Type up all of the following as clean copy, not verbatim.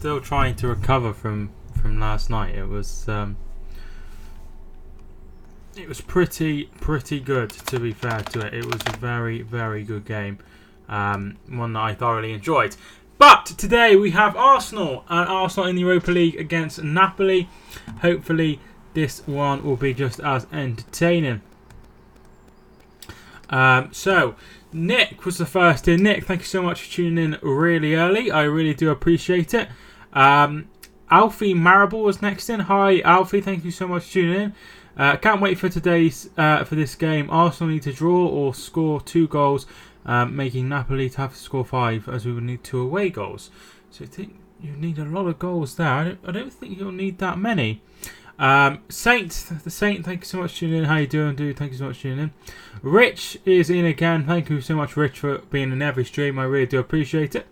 still trying to recover from last night. It was pretty good, to be fair to it. It was a very, very good game. One that I thoroughly enjoyed. But today we have Arsenal in the Europa League against Napoli. Hopefully this one will be just as entertaining. So Nick was the first in. Nick, thank you so much for tuning in really early. I really do appreciate it. Alfie Marable was next in. Hi Alfie, thank you so much for tuning in. Can't wait for for this game. Arsenal need to draw or score 2 goals, making Napoli to have to score 5, as we would need 2 away goals. So I think you need a lot of goals there. I don't think you'll need that many. Saint, thank you so much for tuning in. How you doing, dude? Thank you so much for tuning in. Rich is in again. Thank you so much, Rich, for being in every stream. I really do appreciate it.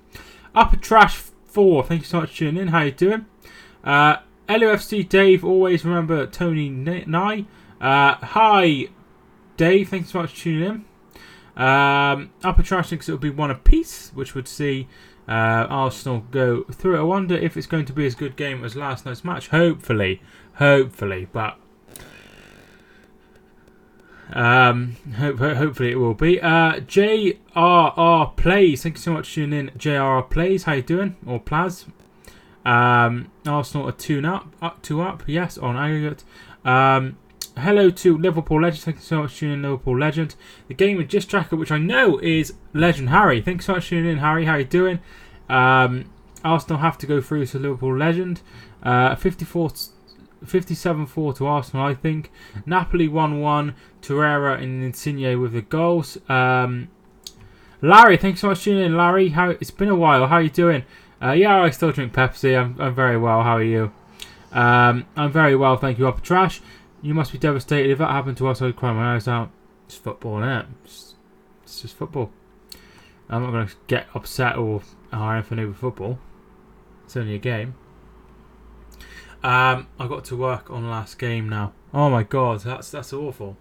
Upper Trash 4, thank you so much for tuning in. How you doing? LOFC Dave, always remember Tony Nye. Hi Dave, thanks so much for tuning in. Upper Trash thinks it will be 1 apiece, which would see Arsenal go through. I wonder if it's going to be as good game as last night's match. Hopefully, but hopefully it will be. JRR Plays, thank you so much for tuning in. JRR Plays, how you doing? Or Plaz? Arsenal are 2 up, yes, on aggregate. Hello to Liverpool Legend, thank you so much for tuning in, Liverpool Legend. The game with Just Tracker, which I know is Legend Harry. Thanks so much for tuning in, Harry. How you doing? Arsenal have to go through to Liverpool Legend. 57-4 to Arsenal, I think. Napoli 1-1. Torreira and Insigne with the goals. Larry, thanks so much for tuning in, Larry. It's been a while. How you doing? Yeah, I still drink Pepsi. I'm very well. How are you? I'm very well, thank you. Upper Trash. You must be devastated. If that happened to us, I'd cry my eyes out. It's football, isn't it? It's just football. I'm not going to get upset or anything over football. It's only a game. I got to work on last game now. Oh my god, that's awful.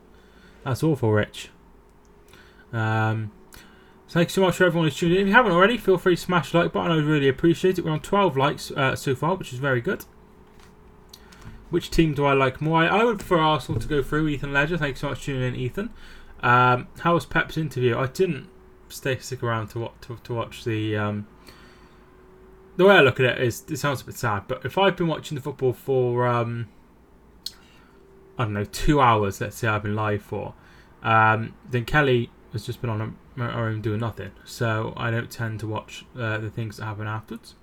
That's awful, Rich. Thank you so much for everyone who's tuned in. If you haven't already, feel free to smash the like button. I would really appreciate it. We're on 12 likes so far, which is very good. Which team do I like more? I would prefer Arsenal to go through. Ethan Ledger, thanks so much for tuning in, Ethan. How was Pep's interview? I didn't stick around to watch the... The way I look at it is, it sounds a bit sad, but if I've been watching the football for, I don't know, 2 hours, let's say I've been live for, then Kelly has just been on her own doing nothing. So I don't tend to watch the things that happen afterwards.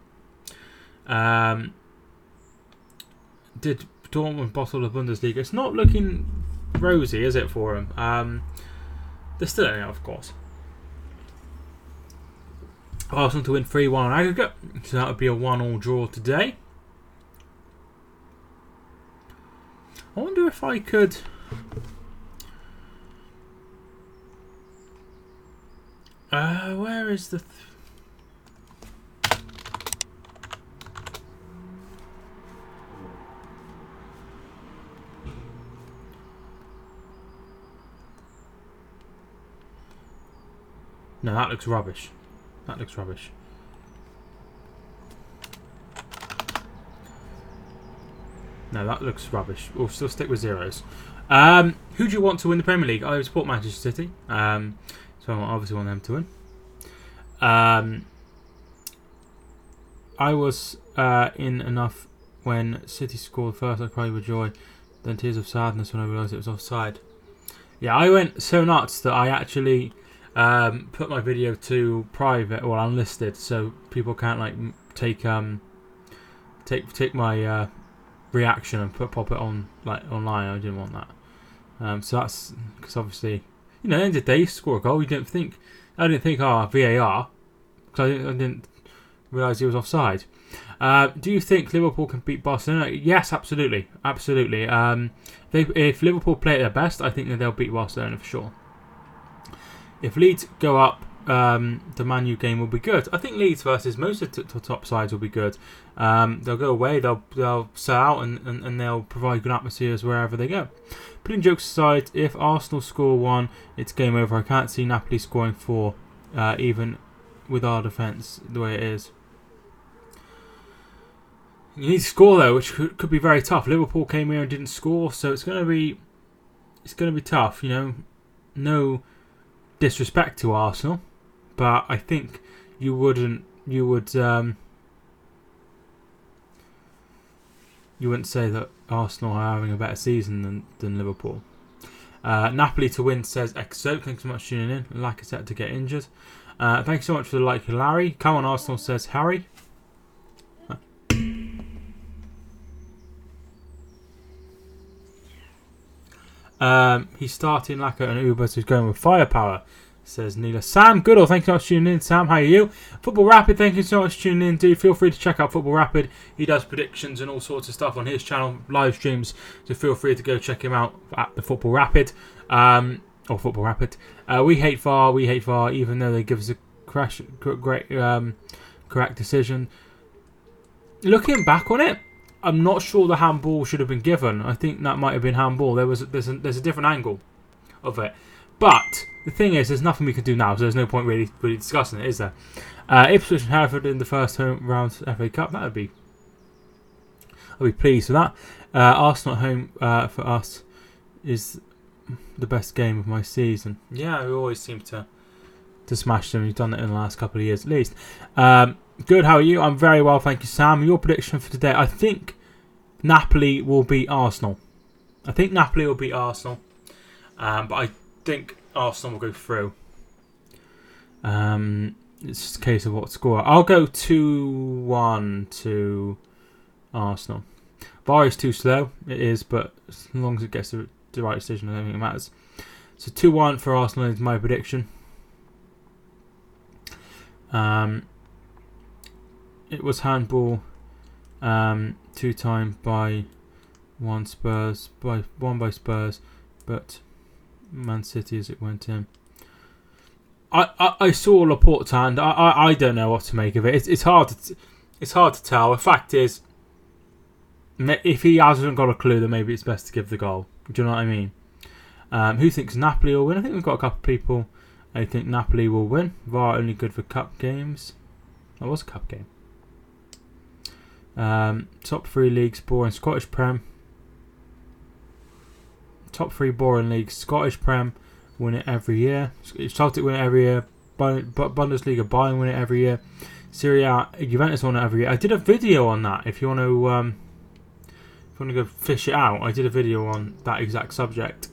Did Dortmund bottle the Bundesliga? It's not looking rosy, is it, for them? They're still in it, of course. Arsenal to win 3-1 on aggregate, so that would be a 1-1 draw today. I wonder if I could... where is the... No, that looks rubbish. That looks rubbish. No, that looks rubbish. We'll still stick with zeros. Who do you want to win the Premier League? I support Manchester City. So I obviously want them to win. I was in enough when City scored first. I cried with joy. Then tears of sadness when I realised it was offside. Yeah, I went so nuts that I actually... put my video to private or unlisted, so people can't like take my reaction and pop it on like online. I didn't want that. So that's because obviously, you know, at the end of the day, you score a goal. I didn't think, VAR, because I didn't realise he was offside. Do you think Liverpool can beat Barcelona? Yes, absolutely. If Liverpool play at their best, I think that they'll beat Barcelona for sure. If Leeds go up, the Man U game will be good. I think Leeds versus most of the top sides will be good. They'll go away, they'll sell out, and they'll provide good atmospheres wherever they go. Putting jokes aside, if Arsenal score 1, it's game over. I can't see Napoli scoring 4, even with our defence the way it is. You need to score though, which could be very tough. Liverpool came here and didn't score, so it's going to be tough. You know, no disrespect to Arsenal, but I think you would you wouldn't say that Arsenal are having a better season than Liverpool. Napoli to win, says Exo. Thanks so much for tuning in. Lacazette to get injured. Thanks so much for the like, Larry. Come on, Arsenal, says Harry. He's starting like an Uber, so he's going with firepower, says Neela. Sam Goodall, thank you so much for tuning in. Sam, how are you? Football Rapid, thank you so much for tuning in. Do feel free to check out Football Rapid. He does predictions and all sorts of stuff on his channel, live streams, so feel free to go check him out at the Football Rapid. Or Football Rapid. We hate VAR, even though they give us a correct decision. Looking back on it, I'm not sure the handball should have been given. I think that might have been handball. There's a different angle of it. But the thing is, there's nothing we can do now, so there's no point really discussing it, is there? Ipswich and Hereford in the first home round FA Cup. I'll be pleased with that. Arsenal at home for us is the best game of my season. Yeah, we always seem to smash them. We've done it in the last couple of years at least. Good, how are you? I'm very well, thank you, Sam. Your prediction for today? I think Napoli will beat Arsenal. But I think Arsenal will go through. It's just a case of what score. I'll go 2-1 to Arsenal. VAR is too slow. It is, but as long as it gets the right decision, I don't think it matters. So 2-1 for Arsenal is my prediction. It was handball 2-time by one by Spurs, but Man City as it went in. I saw Laporte's hand. I don't know what to make of it. It's hard to tell. The fact is, if he hasn't got a clue, then maybe it's best to give the goal. Do you know what I mean? Who thinks Napoli will win? I think we've got a couple of people. I think Napoli will win. VAR only good for cup games. That was a cup game. Top 3 leagues, boring. Scottish Prem. Top 3 boring leagues. Scottish Prem win it every year. Celtic win it every year. Bundesliga, Bayern win it every year. Serie A, Juventus win it every year. I did a video on that. If you want to go fish it out, I did a video on that exact subject.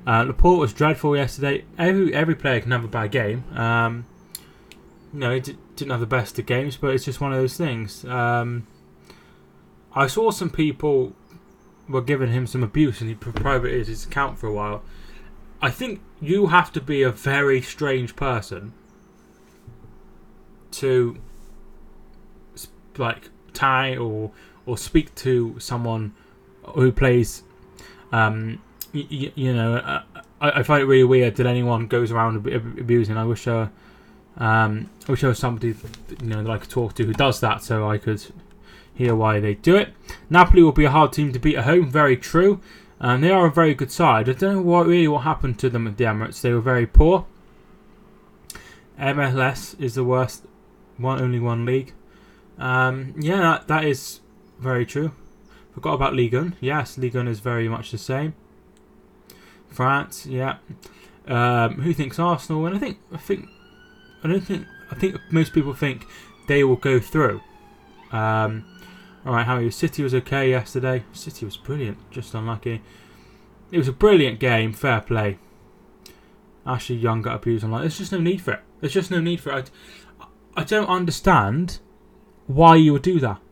Laporte was dreadful yesterday. Every player can have a bad game. He didn't have the best of games, but it's just one of those things. I saw some people were giving him some abuse, and he privated his account for a while. I think you have to be a very strange person to tie or speak to someone who plays. I find it really weird that anyone goes around abusing. I wish there was somebody that I could talk to who does that, so I could hear why they do it. Napoli will be a hard team to beat at home. Very true. They are a very good side. I don't know what happened to them at the Emirates. They were very poor. MLS is the worst. Only one league. That is very true. Forgot about Ligue 1. Yes, Ligue 1 is very much the same. France, yeah. Who thinks Arsenal win? I think most people think they will go through. Alright, how are you? City was okay yesterday. City was brilliant, just unlucky. It was a brilliant game, fair play. Ashley Young got abused online. There's just no need for it. I don't understand why you would do that.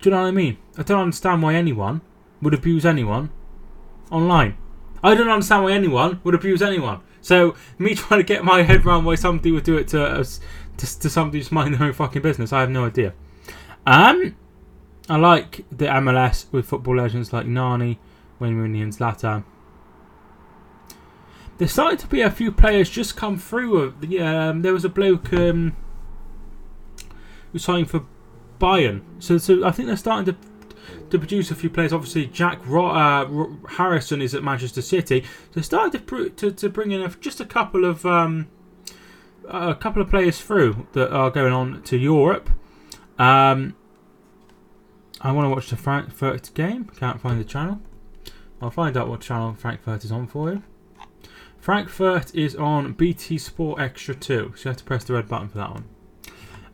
Do you know what I mean? I don't understand why anyone would abuse anyone online. I don't understand why anyone would abuse anyone. So, me trying to get my head around why somebody would do it to somebody just minding their own fucking business, I have no idea. I like the MLS with football legends like Nani, Wayne Rooney and Zlatan. There's starting to be a few players just come through. There was a bloke who signed for Bayern. So I think they're starting to produce a few players. Obviously, Jack Harrison is at Manchester City. So they're starting to bring in just a couple of players through that are going on to Europe. I want to watch the Frankfurt game. Can't find the channel. I'll find out what channel Frankfurt is on for you. Frankfurt is on BT Sport Extra 2, so you have to press the red button for that one.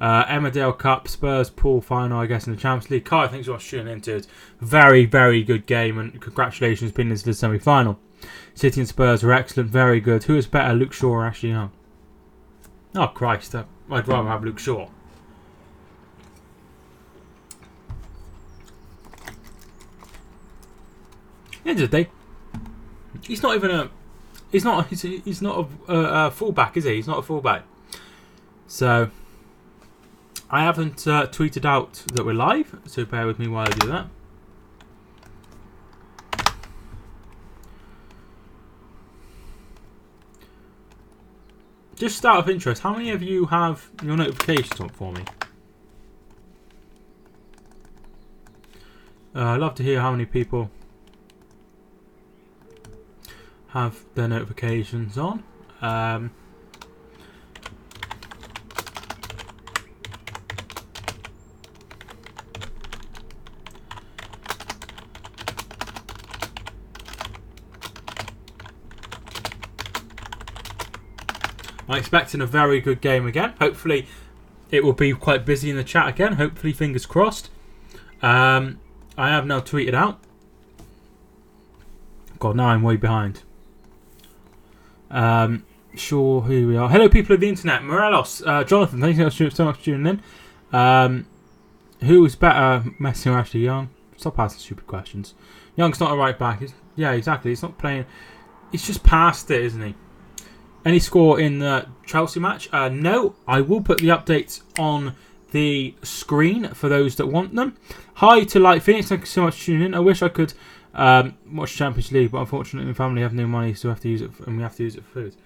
Emmerdale Cup, Spurs pool final, I guess, in the Champions League. Kai, thanks for tuning into it. Very, very good game, and congratulations being into the semi-final. City and Spurs were excellent, very good. Who is better, Luke Shaw or Ashley Young? Oh, Christ. I'd rather have Luke Shaw. At the end of the day, he's not even a... He's not a fullback, is he? He's not a fullback. So, I haven't tweeted out that we're live, so bear with me while I do that. Just out of interest, how many of you have your notifications on for me? I'd love to hear how many people have their notifications on. I'm expecting a very good game again. Hopefully it will be quite busy in the chat again. Hopefully, fingers crossed. I have now tweeted out. God, now I'm way behind. Sure, here we are. Hello, people of the internet. Morelos, Jonathan, thank you so much for tuning in. Who is better, Messi or Ashley Young? Stop asking stupid questions. Young's not a right back. Yeah, exactly. He's not playing. He's just past it, isn't he? Any score in the Chelsea match? No, I will put the updates on the screen for those that want them. Hi to Light Phoenix, thank you so much for tuning in. I wish I could watch Champions League, but unfortunately my family have no money, so we have to use it for food.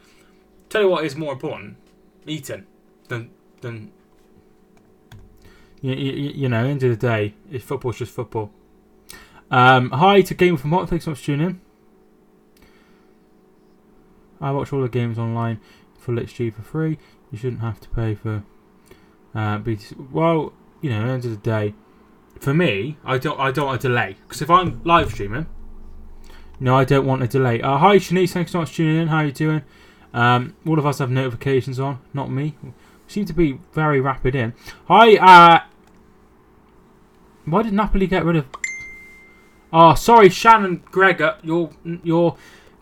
Tell you what is more important, eating, than you know, end of the day, football's just football. Hi to Game from What, thanks so much for tuning in. I watch all the games online for XG for free. You shouldn't have to pay for BTC. Well, you know, at the end of the day, for me, I don't want a delay, because if I'm live streaming, no, I don't want a delay. Hi Shanice, thanks so much for tuning in. How are you doing? All of us have notifications on, not me. We seem to be very rapid in. Hi. Why did Napoli get rid of? Oh, sorry, Shannon Gregor. You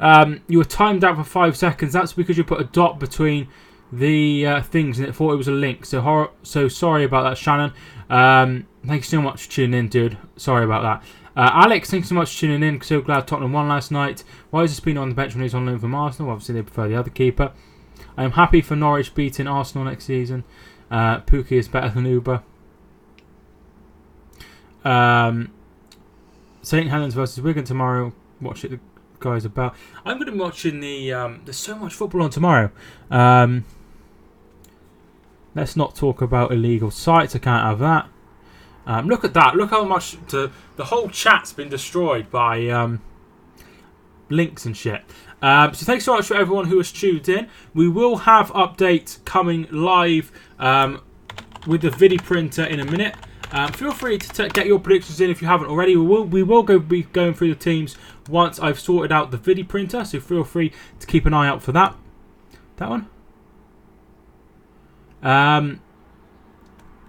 were timed out for 5 seconds. That's because you put a dot between the things and it thought it was a link. So sorry about that, Shannon. Thank you so much for tuning in, dude. Sorry about that. Alex, thanks so much for tuning in. So glad Tottenham won last night. Why is Espino on the bench when he's on loan from Arsenal? Obviously, they prefer the other keeper. I am happy for Norwich beating Arsenal next season. Pookie is better than Uber. St Helens versus Wigan tomorrow. Watch it. Guys, about I'm going to be watching the there's so much football on tomorrow. Let's not talk about illegal sites. I can't have that. Look at that. Look how much the whole chat's been destroyed by links and shit. So thanks so much for everyone who has tuned in. We will have updates coming live with the video printer in a minute. Feel free to get your predictions in if you haven't already. We will be going through the teams once I've sorted out the video printer, so feel free to keep an eye out for that. That one?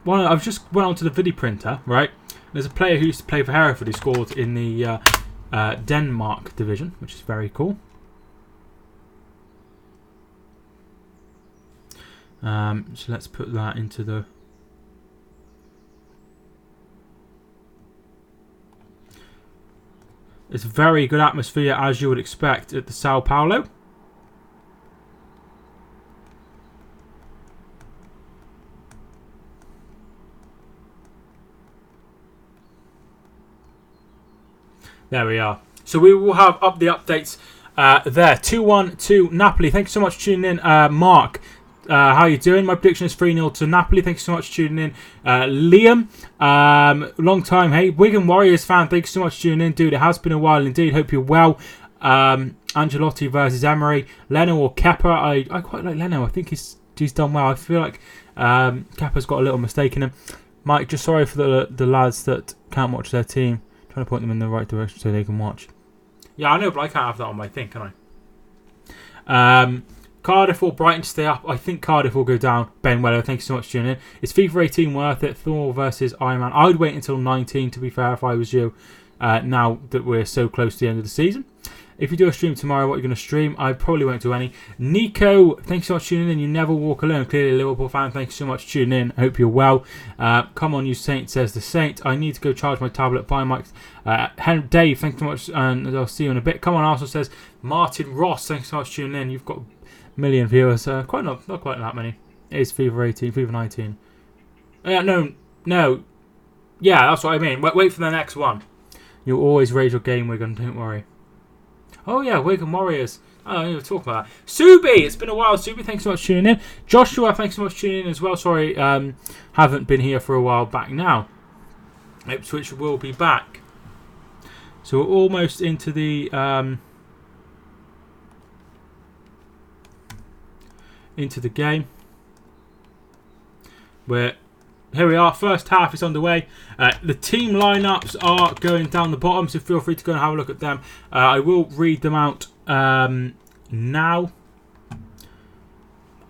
Well, I've just went onto the video printer, right? There's a player who used to play for Hereford who scored in the Denmark division, which is very cool. So let's put that into the... It's a very good atmosphere, as you would expect, at the Sao Paulo. There we are. So we will have up the updates there. 2-1 to Napoli. Thank you so much for tuning in, Mark. How are you doing? My prediction is 3-0 to Napoli. Thank you so much for tuning in. Liam, long time. Hey, Wigan Warriors fan. Thank you so much for tuning in, dude. It has been a while indeed. Hope you're well. Ancelotti versus Emery. Leno or Kepa? I quite like Leno. I think he's done well. I feel like Kepa's got a little mistake in him. Mike, just sorry for the lads that can't watch their team. Trying to point them in the right direction so they can watch. Yeah, I know, but I can't have that on my thing, can I? Cardiff or Brighton stay up. I think Cardiff will go down. Ben Weller, thank you so much for tuning in. Is FIFA 18 worth it? Thor versus Iron Man. I would wait until 19, to be fair, if I was you, now that we're so close to the end of the season. If you do a stream tomorrow, what are you going to stream? I probably won't do any. Nico, thanks so much for tuning in. You never walk alone. Clearly a Liverpool fan. Thanks so much for tuning in. I hope you're well. Come on, you Saint, says the Saint. I need to go charge my tablet. Bye, Mike. Dave, thanks so much, and I'll see you in a bit. Come on, Arsenal, says Martin Ross. Thanks so much for tuning in. You've got a million viewers. Not quite that many. It is FIFA 18, FIFA 19. No. Yeah, that's what I mean. Wait for the next one. You'll always raise your game, Wigan. Don't worry. Oh yeah, Wigan Warriors. I don't even talk about that. Subi, it's been a while. Subi, thanks so much for tuning in. Joshua, thanks so much for tuning in as well. Sorry, haven't been here for a while. Back now. Ipswich will be back. So we're almost into the game. Here we are. First half is underway. The team lineups are going down the bottom, so feel free to go and have a look at them. I will read them out now.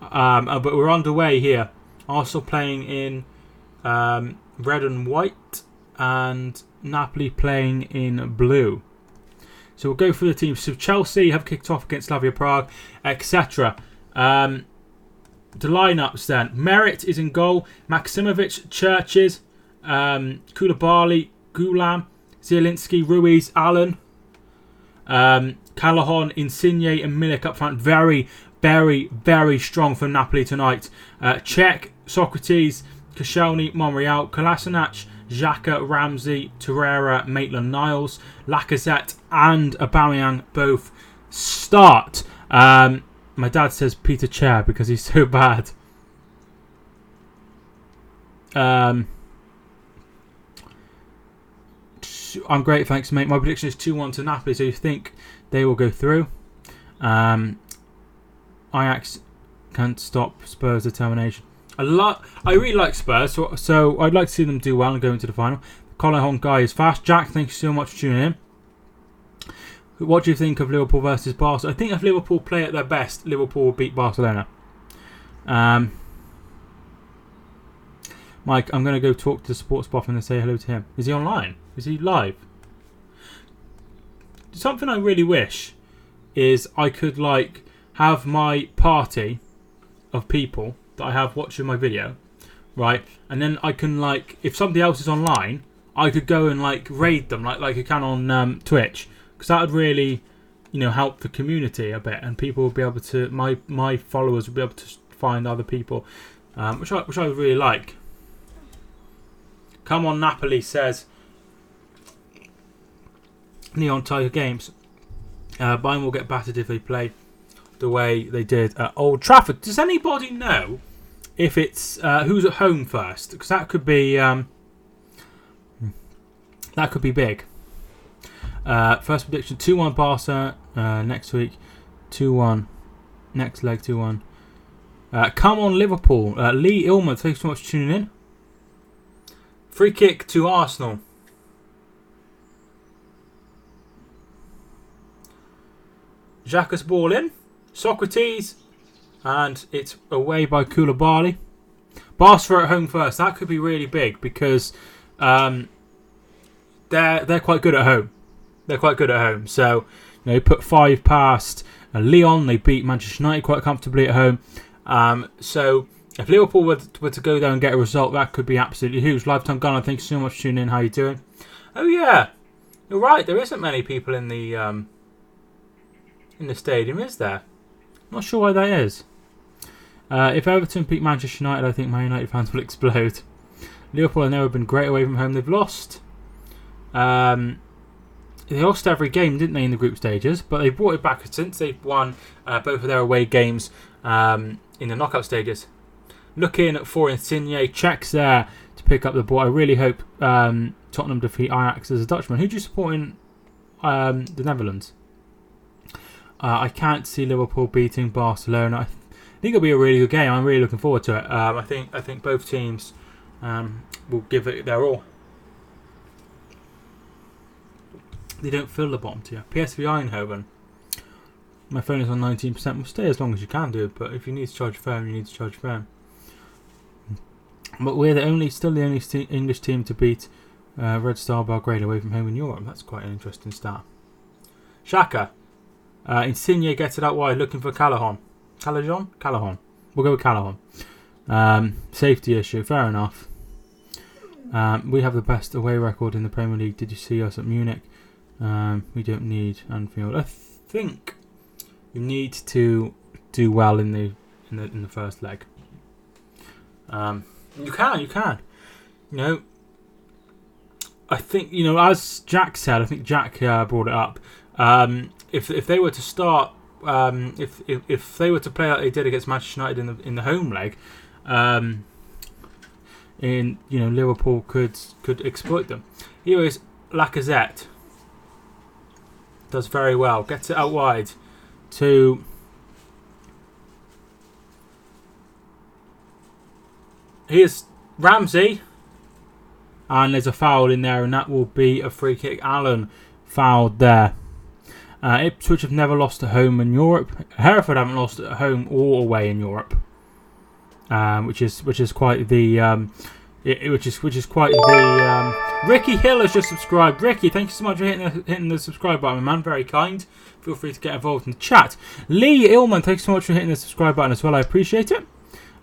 But we're underway here. Arsenal playing in red and white, and Napoli playing in blue. So we'll go through the teams. So Chelsea have kicked off against Slavia Prague, etc. The lineups then. Merritt is in goal. Maximovic, Churches, Koulibaly, Gulam, Zielinski, Ruiz, Allen, Callahan, Insigne and Milik up front. Very, very, very strong for Napoli tonight. Cech, Socrates, Koscielny, Monreal, Kolasinac, Xhaka, Ramsey, Torreira, Maitland-Niles, Lacazette and Aubameyang both start. My dad says Peter Chair because he's so bad. I'm great, thanks, mate. My prediction is 2-1 to Napoli, so you think they will go through. Ajax can't stop Spurs' determination. I really like Spurs, so I'd like to see them do well and go into the final. Colin Hong guy is fast. Jack, thank you so much for tuning in. What do you think of Liverpool versus Barcelona? I think if Liverpool play at their best, Liverpool will beat Barcelona. Mike, I'm going to go talk to the sports buff and say hello to him. Is he online? Is he live? Something I really wish is I could have my party of people that I have watching my video, right? And then I can if somebody else is online, I could go and raid them like you can on Twitch. Because that would really, help the community a bit, and people will be able to, my followers will be able to find other people, which I would really like. Come on, Napoli, says Neon Tiger Games. Bayern will get battered if they play the way they did at Old Trafford. Does anybody know if it's who's at home first? Because that could be big. First prediction, 2-1 Barca next week, 2-1 next leg, 2-1. Come on Liverpool. Lee Illman, thanks so much for tuning in. Free kick to Arsenal. Xhaka's ball in. Socrates, and it's away by Koulibaly. Barca at home first. That could be really big because they're quite good at home. They're quite good at home. So, put 5 past Lyon. They beat Manchester United quite comfortably at home. So, if Liverpool were to go there and get a result, that could be absolutely huge. Lifetime Gunner, thanks so much for tuning in. How you doing? Oh, yeah. You're right. There isn't many people in the stadium, is there? Not sure why that is. If Everton beat Manchester United, I think Man United fans will explode. Liverpool have never been great away from home. They've lost. They lost every game, didn't they, in the group stages? But they've brought it back since they've won both of their away games in the knockout stages. Looking for Insigne, checks there to pick up the ball. I really hope Tottenham defeat Ajax as a Dutchman. Who do you support in the Netherlands? I can't see Liverpool beating Barcelona. I think it'll be a really good game. I'm really looking forward to it. I think both teams will give it their all. They don't fill the bottom tier. PSV Eindhoven. My phone is on 19%. Will stay as long as you can do, but if you need to charge your phone, you need to charge your phone. But we're still the only English team to beat Red Star Belgrade away from home in Europe. That's quite an interesting stat. Shaka. Insigne gets it out wide, looking for Callahan. Callahan. We'll go with Callahan. Safety issue, fair enough. We have the best away record in the Premier League. Did you see us at Munich? We don't need Anfield. I think you need to do well in the first leg. You can. I think as Jack said. I think Jack brought it up. If they were to start, if they were to play like they did against Manchester United in the home leg, Liverpool could exploit them. Here is Lacazette. Does very well. Gets it out wide to. Here's Ramsey. And there's a foul in there, and that will be a free kick. Allen fouled there. Ipswich have never lost at home in Europe. Hereford haven't lost at home or away in Europe, which is quite the Ricky Hill has just subscribed. Ricky, thank you so much for hitting the subscribe button, man. Very kind. Feel free to get involved in the chat. Lee Illman, thanks so much for hitting the subscribe button as well. I appreciate it.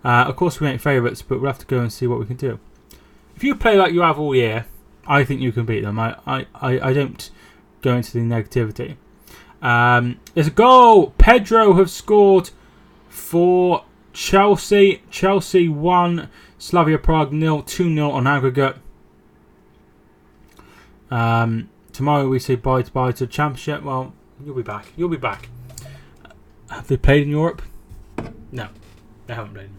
Of course, we ain't favourites, but we'll have to go and see what we can do. If you play like you have all year, I think you can beat them. I don't go into the negativity. There's a goal. Pedro have scored for Chelsea. Chelsea 1, Slavia Prague 0, 2-0 on aggregate. Tomorrow we say bye to the Championship. Well, you'll be back. Have they played in Europe? No, they haven't played in Europe.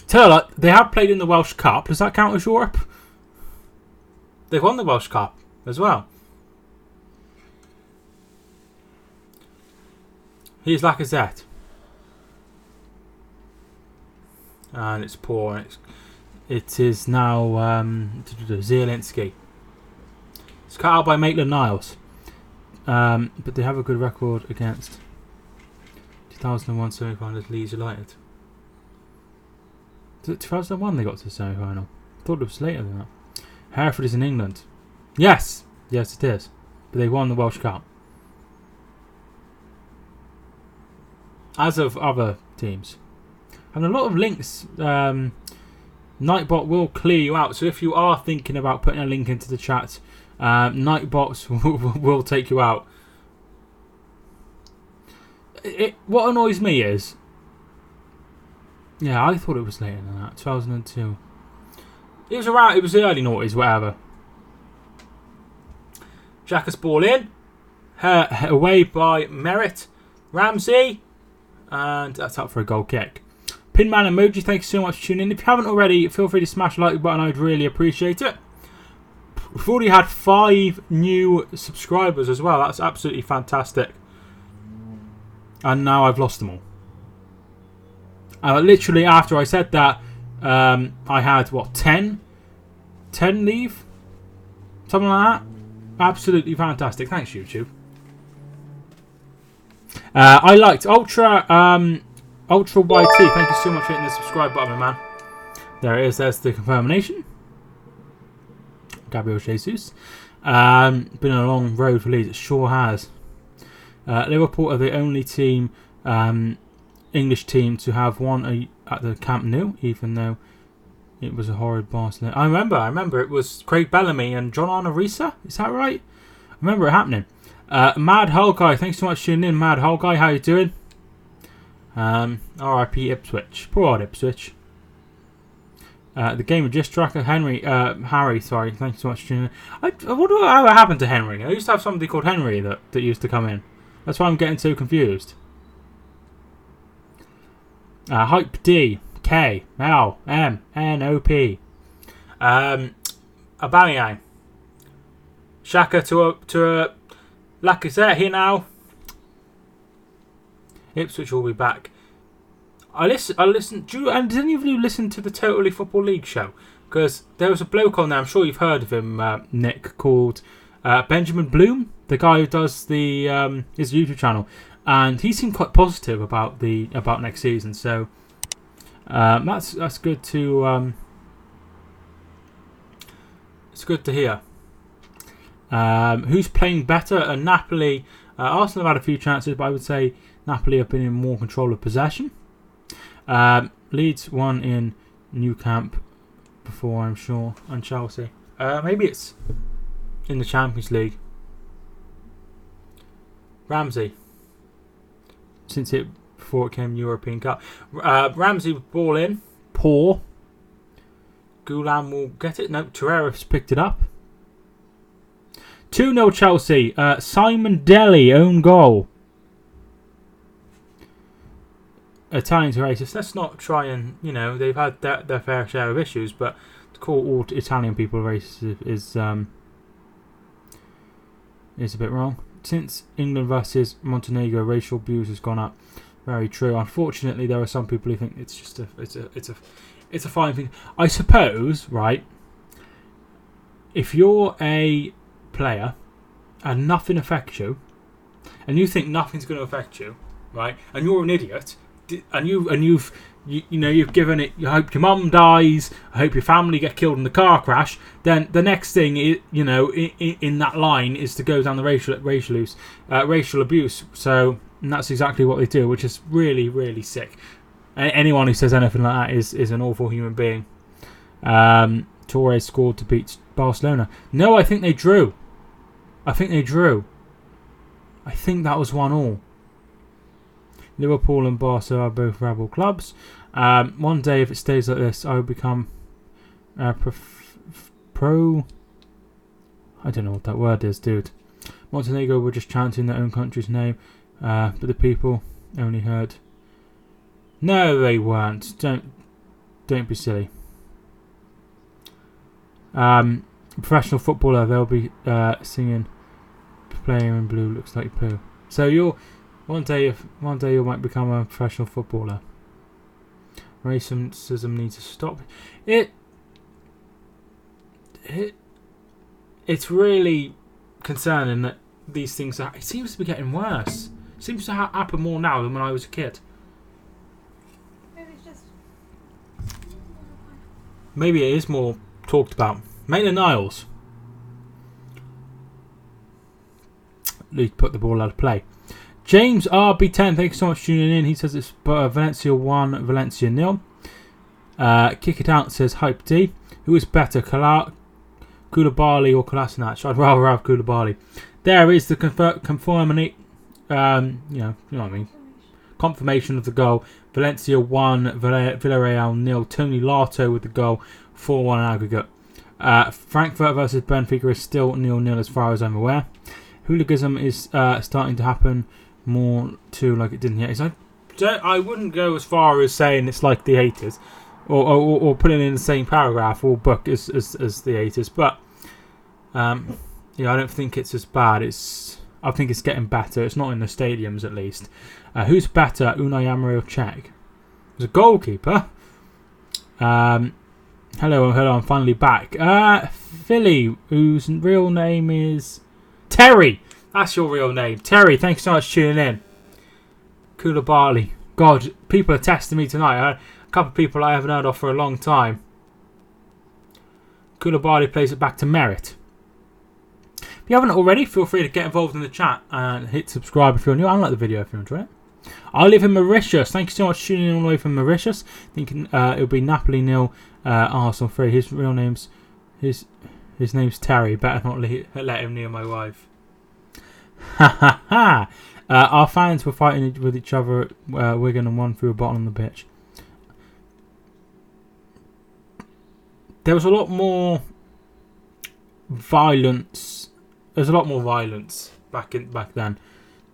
Tell her, they have played in the Welsh Cup. Does that count as Europe? They've won the Welsh Cup as well. Here's Lacazette. And it's poor. It is now Zielinski. It's cut out by Maitland-Niles. But they have a good record against 2001 semi-finals Leeds United. 2001 they got to the semi-final. I thought it was later than that. Hereford is in England. Yes it is. But they won the Welsh Cup. As of other teams. And a lot of links. Nightbot will clear you out. So if you are thinking about putting a link into the chat, Nightbots will take you out. What annoys me is, I thought it was later than that. 2002. It was the early noughties, whatever. Xhaka's ball in. Away by Merritt. Ramsey. And that's up for a goal kick. Pinman Emoji, thank you so much for tuning in. If you haven't already, feel free to smash the like button. I'd really appreciate it. We've already had 5 new subscribers as well. That's absolutely fantastic. And now I've lost them all. Literally after I said that, I had 10 leave, something like that. Absolutely fantastic. Thanks, YouTube. I liked Ultra YT. Thank you so much for hitting the subscribe button, man. There it is. There's the confirmation. Gabriel Jesus. Been a long road for Leeds. It sure has. Liverpool are the only team, English team, to have won at the Camp Nou, even though it was a horrid Barcelona. I remember it was Craig Bellamy and John Arne Riise. Is that right? I remember it happening. Mad Hull Guy, thanks so much for tuning in. Mad Hull Guy, how you doing? R.I.P. Ipswich. Poor old Ipswich. The game of just tracker Harry, sorry, thanks so much for tuning in. I wonder what happened to Henry. I used to have somebody called Henry that used to come in. That's why I'm getting so confused. Hype D, K, L, M, N, O, P. Aubameyang. Xhaka to a Lacazette here now. Ipswich will be back. I listen. And did any of you listen to the Totally Football League show? Because there was a bloke on there. I'm sure you've heard of him, Nick, called Benjamin Bloom, the guy who does the his YouTube channel, and he seemed quite positive about next season. So that's good to it's good to hear. Who's playing better? Napoli. Arsenal have had a few chances, but I would say Napoli have been in more control of possession. Leeds won in Nou Camp before, I'm sure, and Chelsea. Maybe it's in the Champions League. Ramsey, before it came European Cup. Ramsey ball in, poor. Gulam will get it. No, Torreira's picked it up. 2-0 Chelsea. Simon Dele own goal. Italians are racist. Let's not try and, they've had their fair share of issues, but to call all Italian people racist is a bit wrong. Since England versus Montenegro, racial abuse has gone up. Very true. Unfortunately, there are some people who think it's just it's a fine thing. I suppose, right? If you're a player and nothing affects you, and you think nothing's going to affect you, right? And you're an idiot, and you've given it. You hope your mum dies. I hope your family get killed in the car crash. Then the next thing, in that line is to go down the racial abuse. So and that's exactly what they do, which is really, really sick. Anyone who says anything like that is an awful human being. Torres scored to beat Barcelona. No, I think they drew. I think that was 1-1. Liverpool and Barca are both rebel clubs. One day, if it stays like this, I will become pro. I don't know what that word is, dude. Montenegro were just chanting their own country's name, but the people only heard. No, they weren't. Don't be silly. Professional footballer, they'll be singing "Player in Blue looks like poo." So one day you might become a professional footballer. Racism needs to stop. It's really concerning that these things it seems to be getting worse. It seems to happen more now than when I was a kid. Maybe it is more talked about. Maitland-Niles. Leeds put the ball out of play. James RB10, thanks so much for tuning in. He says it's Valencia 1, Valencia 0. Kick it out says Hype D. Who is better, Koulibaly or Kolasinac? I'd rather have Koulibaly. There is the confirmation. You know what I mean. Confirmation of the goal. Valencia 1, Villarreal 0. Tony Lato with the goal. 4-1 aggregate. Frankfurt versus Benfica is still 0-0 as far as I'm aware. Hooliganism is starting to happen more too, like it didn't yet. I wouldn't go as far as saying it's like the 80s, or putting it in the same paragraph or book as the 80s. But I don't think it's as bad. I think it's getting better. It's not in the stadiums at least. Who's better, Unai Emery or Cech? There's a goalkeeper. Hello, I'm finally back. Philly, whose real name is Terry. That's your real name. Terry, thanks so much for tuning in. Koulibaly. God, people are testing me tonight. A couple of people I haven't heard of for a long time. Koulibaly plays it back to Merit. If you haven't already, feel free to get involved in the chat and hit subscribe if you're new and like the video if you enjoy it. I live in Mauritius. Thank you so much for tuning in all the way from Mauritius. Thinking it'll be Napoli 0, Arsenal 3. His real name's his name's Terry. Better not let him near my wife. Ha ha ha! Our fans were fighting with each other at Wigan and one threw a bottle on the pitch. There was a lot more violence. There's a lot more violence back then.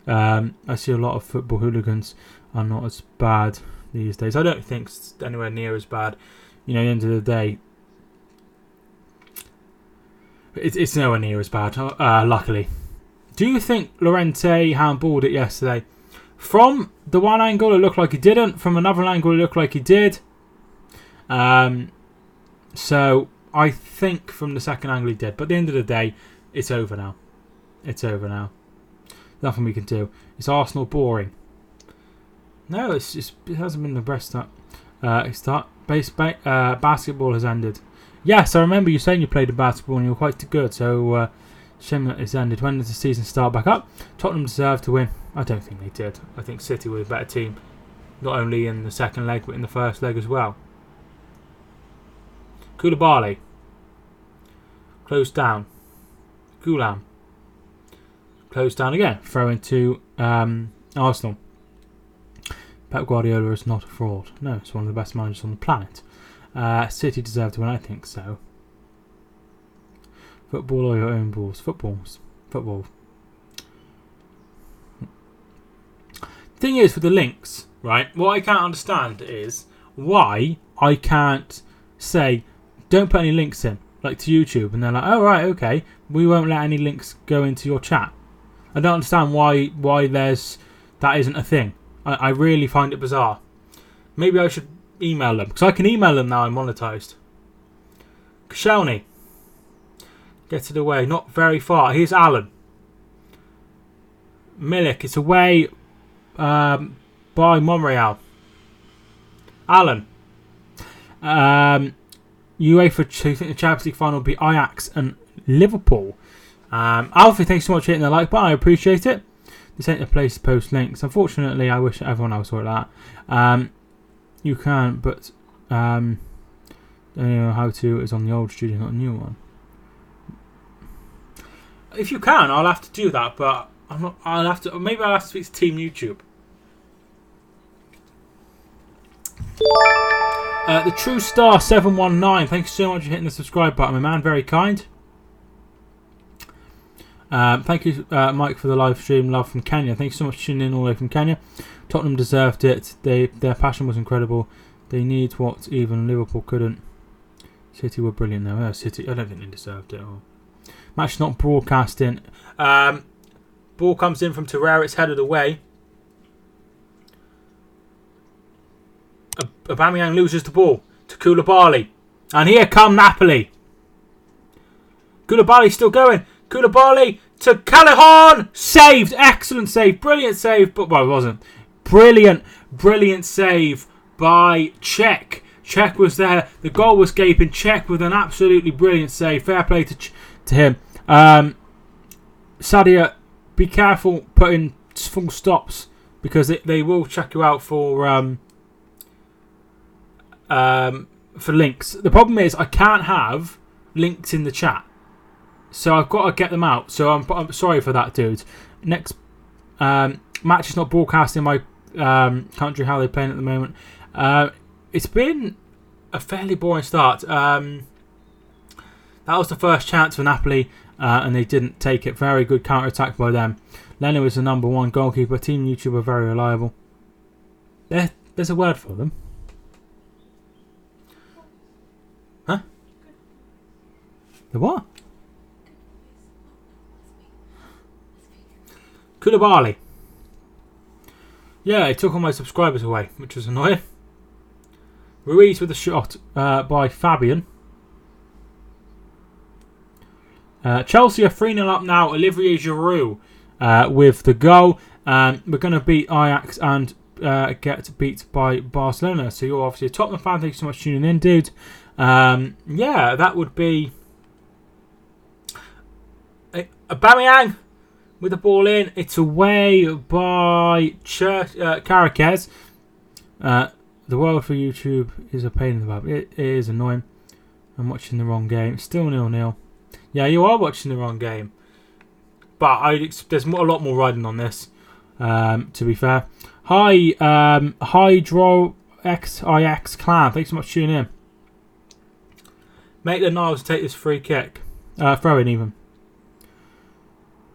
I see a lot of football hooligans are not as bad these days. I don't think it's anywhere near as bad. At the end of the day, it's nowhere near as bad. Luckily. Do you think Llorente handballed it yesterday? From the one angle, it looked like he didn't. From another angle, it looked like he did. So I think from the second angle he did. But at the end of the day, it's over now. It's over now. Nothing we can do. Is Arsenal boring? No, it hasn't been the best start. Basketball has ended. Yes, I remember you saying you played a basketball and you were quite good. So shame that it's ended. When does the season start back up? Tottenham deserved to win. I don't think they did. I think City were a better team, not only in the second leg but in the first leg as well. Koulibaly closed down. Goulam closed down again. Throw into Arsenal. Pep Guardiola is not a fraud. No, it's one of the best managers on the planet. City deserve to win, I think so. Football or your own balls? Football. Thing is, with the links, right, what I can't understand is why I can't say, don't put any links in, like to YouTube, and they're like, oh, right, okay, we won't let any links go into your chat. I don't understand why that isn't a thing. I really find it bizarre. Maybe I should email them, because I can email them now I'm monetized. Koscielny gets it away, not very far. Here's Alan. Milik, it's away by Monreal. Alan. UEFA, I think the Champions League final will be Ajax and Liverpool. Alfie, thanks so much for hitting the like button. I appreciate it. This ain't the place to post links. Unfortunately, I wish everyone else saw that. You can, but I don't know how to. It's on the old studio, not a new one. If you can, I'll have to do that, but I'm not. Maybe I'll have to speak to Team YouTube. The True Star 719. Thank you so much for hitting the subscribe button, my man. Very kind. Thank you, Mike, for the live stream. Love from Kenya. Thank you so much for tuning in all the way from Kenya. Tottenham deserved it. Their passion was incredible. They need what even Liverpool couldn't. City were brilliant though. City, I don't think they deserved it all. Match not broadcasting. Ball comes in from Torreira. It's headed away. Aubameyang loses the ball to Koulibaly. And here come Napoli. Koulibaly's still going. Koulibaly to Callahan. Saved. Excellent save. Brilliant save. But, well, it wasn't. Brilliant save by Cech. Cech was there. The goal was gaping. Cech with an absolutely brilliant save. Fair play to him. Sadia, be careful putting full stops because they will check you out for links. The problem is I can't have links in the chat, so I've got to get them out. So I'm sorry for that, dude. Next match is not broadcast in my country. How they're playing at the moment. It's been a fairly boring start. That was the first chance for Napoli, and they didn't take it. Very good counter-attack by them. Leno is the number one goalkeeper. Team YouTube are very reliable. There's a word for them. Huh? The what? Koulibaly. Yeah, he took all my subscribers away, which was annoying. Ruiz with a shot by Fabian. Chelsea are 3-0 up now. Olivier Giroud with the goal. We're going to beat Ajax and get beat by Barcelona. So you're obviously a Tottenham fan. Thank you so much for tuning in, dude. Yeah, that would be Aubameyang with the ball in. It's away by Caracas. The world for YouTube is a pain in the butt. It is annoying. I'm watching the wrong game. Still 0-0. Yeah, you are watching the wrong game. But there's a lot more riding on this, to be fair. Hi, Hydro XIX Clan. Thanks so much for tuning in. Make the Niles take this free kick. Throw in even.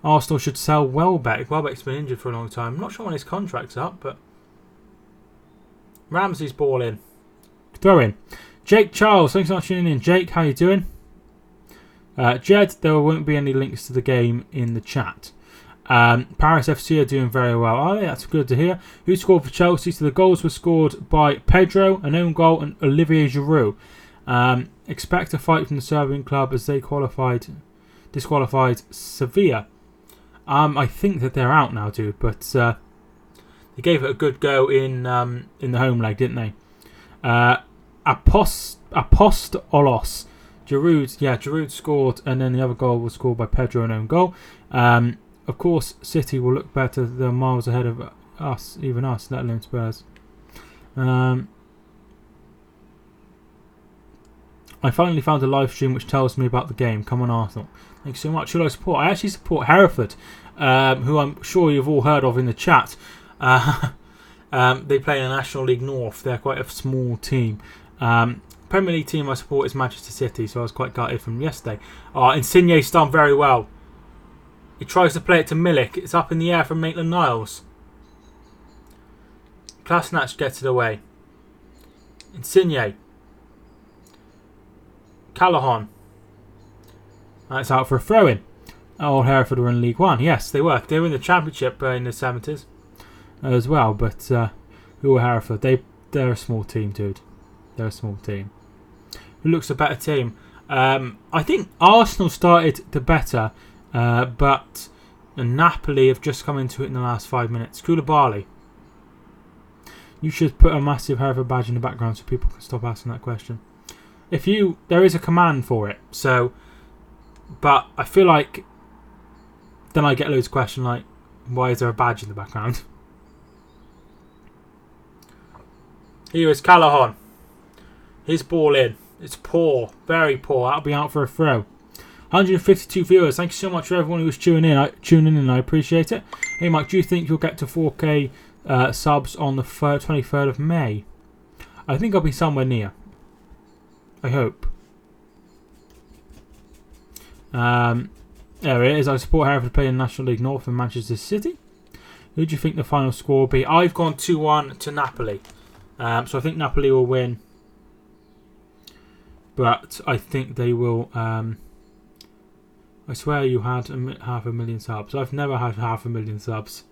Arsenal should sell Welbeck. Welbeck's been injured for a long time. I'm not sure when his contract's up, but Ramsey's ball in. Throw in. Jake Charles, thanks so much for tuning in. Jake, how you doing? Jed, there won't be any links to the game in the chat. Paris FC are doing very well. Oh, yeah, that's good to hear. Who scored for Chelsea? So the goals were scored by Pedro, an own goal, and Olivier Giroud. Expect a fight from the Serbian club as they disqualified Sevilla. I think that they're out now, dude, but they gave it a good go in the home leg, didn't they? Apostolos. Giroud scored, and then the other goal was scored by Pedro, an own goal. Of course, City will look better. They're miles ahead of us, let alone Spurs. I finally found a live stream which tells me about the game. Come on, Arsenal. Thanks so much. Who do I support? I actually support Hereford, who I'm sure you've all heard of in the chat. They play in the National League North. They're quite a small team. Premier League team I support is Manchester City, so I was quite gutted from yesterday. Insigne's done very well. He tries to play it to Milik. It's up in the air from Maitland-Niles. Klasnach gets it away. Insigne. Callahan. That's out for a throw-in. Old Hereford were in League One. Yes, they were. They were in the Championship in the 70s as well. But who are Hereford? They're a small team, dude. They're a small team. Who looks a better team? I think Arsenal started the better, but Napoli have just come into it in the last 5 minutes. Koulibaly. You should put a massive Hereford badge in the background so people can stop asking that question. There is a command for it. So, but I feel like then I get loads of questions like, why is there a badge in the background? Here is Callahan. His ball in. It's poor. Very poor. That'll be out for a throw. 152 viewers. Thank you so much for everyone who was tuning in. I appreciate it. Hey, Mike, do you think you'll get to 4K subs on the 23rd of May? I think I'll be somewhere near. I hope. There it is. I support Hereford playing National League North and Manchester City. Who do you think the final score will be? I've gone 2-1 to Napoli. So I think Napoli will win. But I think they will... I swear you had 500,000 subs. I've never had 500,000 subs.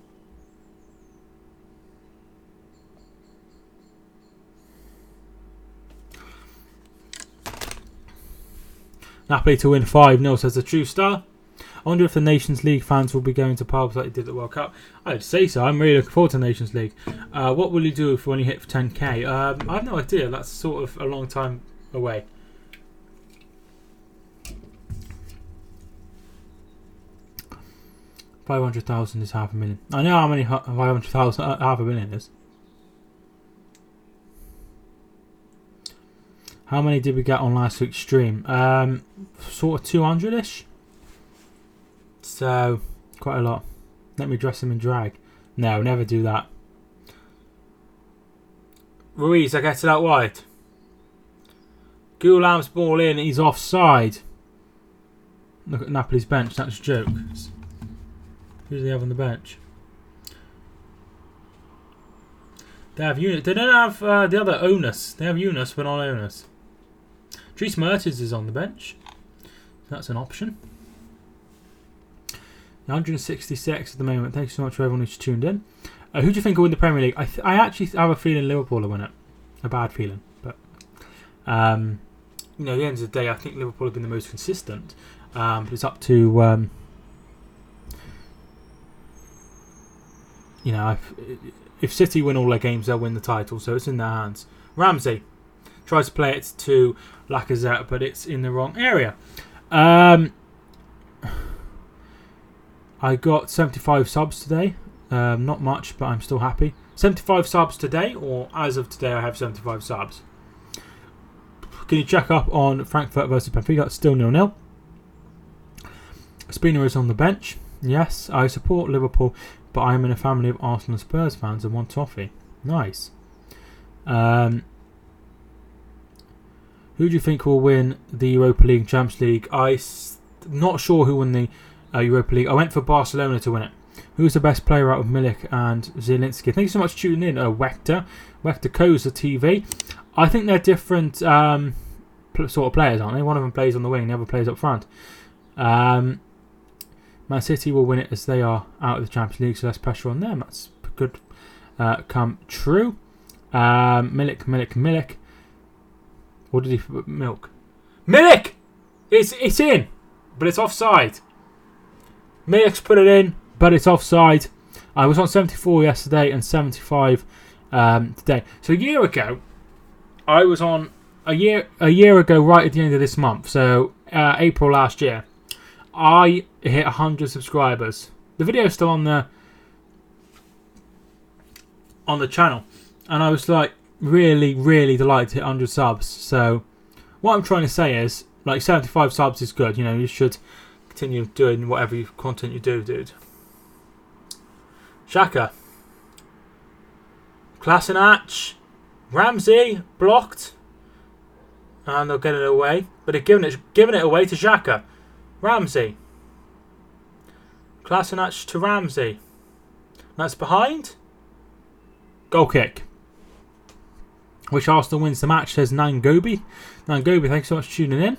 Napoli to win 5-0, says the True Star. I wonder if the Nations League fans will be going to pubs like they did at the World Cup. I'd say so. I'm really looking forward to the Nations League. What will you do when you hit 10k? I have no idea. That's sort of a long time away. $500,000 is 500,000. I know how many 500,000 500,000 is. How many did we get on last week's stream? Sort of 200-ish. So, quite a lot. Let me dress him in drag. No, never do that. Ruiz, I get it out wide. Goulam's ball in, he's offside. Look at Napoli's bench, that's a joke. Who do they have on the bench? They have Yunus. They don't have the other Onus. They have Yunus, but not Onus. Dries Mertens is on the bench. That's an option. 166 at the moment. Thank you so much for everyone who's tuned in. Who do you think will win the Premier League? I actually have a feeling Liverpool will win it. A bad feeling, but at the end of the day, I think Liverpool have been the most consistent. But it's up to if City win all their games, they'll win the title. So it's in their hands. Ramsey tries to play it to Lacazette, but it's in the wrong area. I got 75 subs today. Not much, but I'm still happy. 75 subs today, or as of today, I have 75 subs. Can you check up on Frankfurt versus Benfica? It's still 0-0. Spina is on the bench. Yes, I support Liverpool, but I am in a family of Arsenal and Spurs fans and want toffee. Nice. Who do you think will win the Europa League and Champions League? I'm not sure who won the Europa League. I went for Barcelona to win it. Who's the best player out of Milik and Zielinski? Thank you so much for tuning in. Wector Koza TV. I think they're different sort of players, aren't they? One of them plays on the wing, the other plays up front. Man City will win it as they are out of the Champions League, so less pressure on them. That's good. Come true. Milik. What did he put? Milk? Milik! It's in, but it's offside. Milik's put it in, but it's offside. I was on 74 yesterday and 75 today. So a year ago, I was on a year ago, right at the end of this month. So April last year, I hit 100 subscribers. The video's still on the channel, and I was like really, really delighted to hit 100 subs. So what I'm trying to say is, like, 75 subs is good. You know, you should continue doing whatever content you do, dude. Xhaka. Kolasinac. Ramsey blocked, and they'll get it away, but they're giving it away to Xhaka. Ramsey. Kolasinac to Ramsey. That's behind. Goal kick. Which Arsenal wins the match, says Nangobi. Nangobi, thanks so much for tuning in.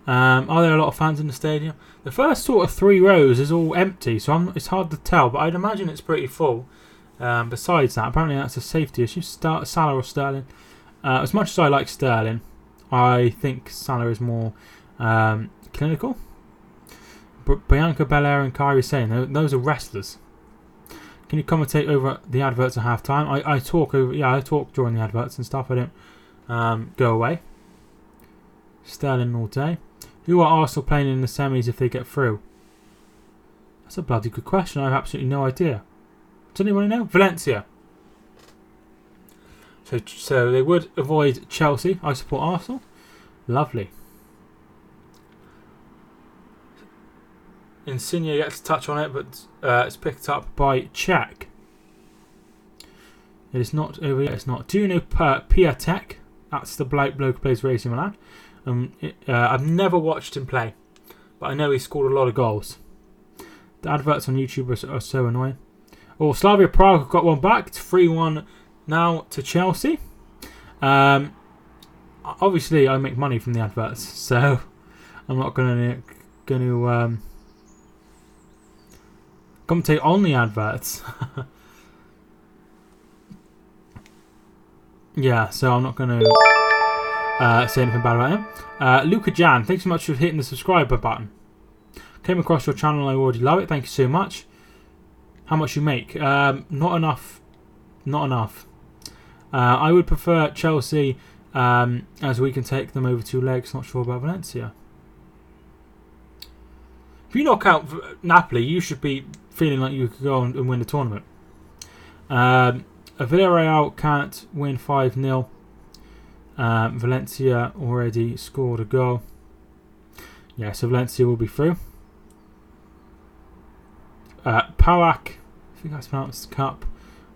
Are there a lot of fans in the stadium? The first sort of 3 rows is all empty, so it's hard to tell, but I'd imagine it's pretty full. Besides that, apparently that's a safety issue. Salah or Sterling. As much as I like Sterling, I think Salah is more clinical. Bianca Belair and Kyrie saying those are wrestlers. Can you commentate over the adverts at half time? I talk during the adverts and stuff. I don't go away. Sterling all day. Who are Arsenal playing in the semis if they get through? That's a bloody good question. I have absolutely no idea. Does anyone know? Valencia. So they would avoid Chelsea. I support Arsenal. Lovely. Insigne gets a touch on it, but it's picked up by Czech. It is not over yet. It's not. Do you know Piatek? That's the bloke who plays Racing Milan. I've never watched him play, but I know he scored a lot of goals. The adverts on YouTube are so annoying. Oh, Slavia Prague have got one back. It's 3-1 now to Chelsea. Obviously, I make money from the adverts, so I'm not going to commentate on the adverts. Yeah, so I'm not going to say anything bad about him. Luca Jan, thanks so much for hitting the subscriber button. Came across your channel, I already love it. Thank you so much. How much you make? Not enough. Not enough. I would prefer Chelsea, as we can take them over 2 legs. Not sure about Valencia. If you knock out Napoli, you should be feeling like you could go on and win the tournament. Villarreal can't win 5-0. Valencia already scored a goal. Yeah, so Valencia will be through. Pawak, I think that's pronounced Cup,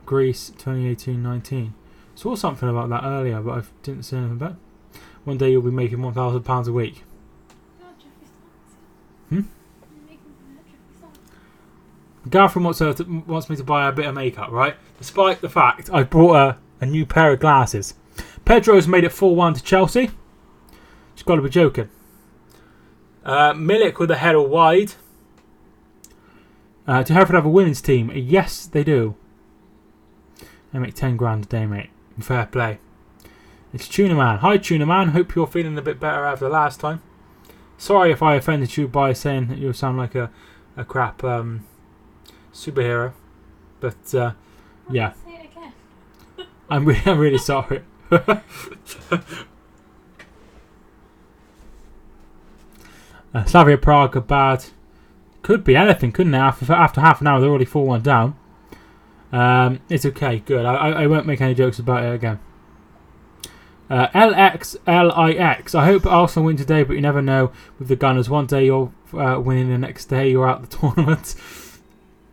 Greece 2018-19. Saw something about that earlier, but I didn't say anything about it. One day you'll be making £1,000 a week. Gareth wants me to buy a bit of makeup, right? Despite the fact I bought a new pair of glasses. Pedro's made it 4-1 to Chelsea. Just got to be joking. Milik with a header wide. Do Hereford have a women's team? Yes, they do. They make 10 grand a day, mate. Fair play. It's Tuna Man. Hi, Tuna Man. Hope you're feeling a bit better after last time. Sorry if I offended you by saying that you sound like a crap superhero. But, yeah. Say it again. I'm really sorry. Slavia Prague are bad. Could be anything, couldn't it? After half an hour, they're already 4-1 down. It's okay, good. I won't make any jokes about it again. LXLIX. I hope Arsenal win today, but you never know with the Gunners. One day you're winning, the next day you're out the tournament.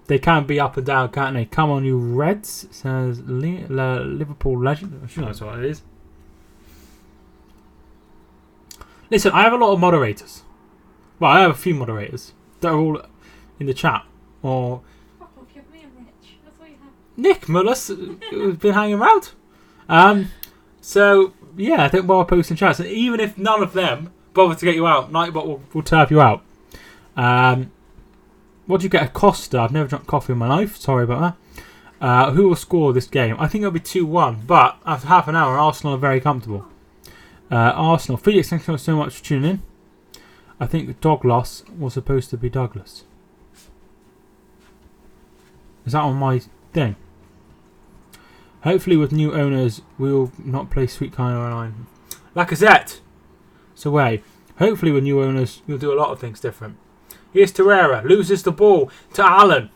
They can be up and down, can't they? Come on, you Reds, says Liverpool legend. I'm sure that's what it is. Listen, I have a lot of moderators. Well, I have a few moderators that are all in the chat. Or Fuck off, you're me and Rich. That's what you have. Nick Mullis, who's been hanging around. So, yeah, I think while posting chats, and even if none of them bother to get you out, Nightbot will turf you out. what do you get? A Costa. I've never drunk coffee in my life. Sorry about that. Who will score this game? I think it'll be 2-1. But after half an hour, Arsenal are very comfortable. Arsenal. Felix, thank you so much for tuning in. I think Douglas was supposed to be Douglas. Is that on my thing? Hopefully with new owners, we will not play Sweet Kind of Line. Lacazette. It's away. Hopefully with new owners, we'll do a lot of things different. Here's Torreira. Loses the ball to Allen.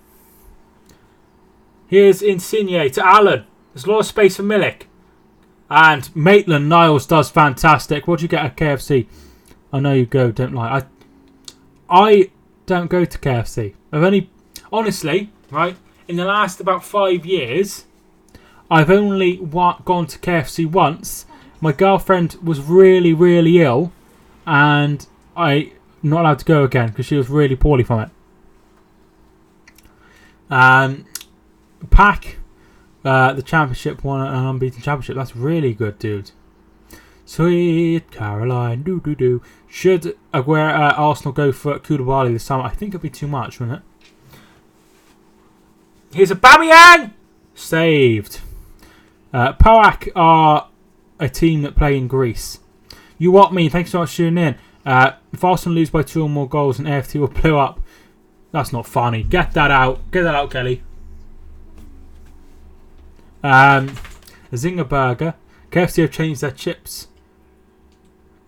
Here's Insigne to Allen. There's a lot of space for Milik. And Maitland-Niles does fantastic. What do you get at KFC? I know you go, don't lie. I don't go to KFC. I've only... Honestly, right, in the last about 5 years, I've only gone to KFC once. My girlfriend was really, really ill. And I'm not allowed to go again because she was really poorly from it. Pack. The championship won an unbeaten championship. That's really good, dude. Sweet Caroline. Do. Should Arsenal go for Koulibaly this time? I think it'd be too much, wouldn't it? Here's Aubameyang! Saved. PAOK are a team that play in Greece. You what me? Thanks so much for tuning in. If Arsenal lose by 2 or more goals, and AFT will blow up. That's not funny. Get that out. Get that out, Kelly. Zinger Burger. KFC have changed their chips.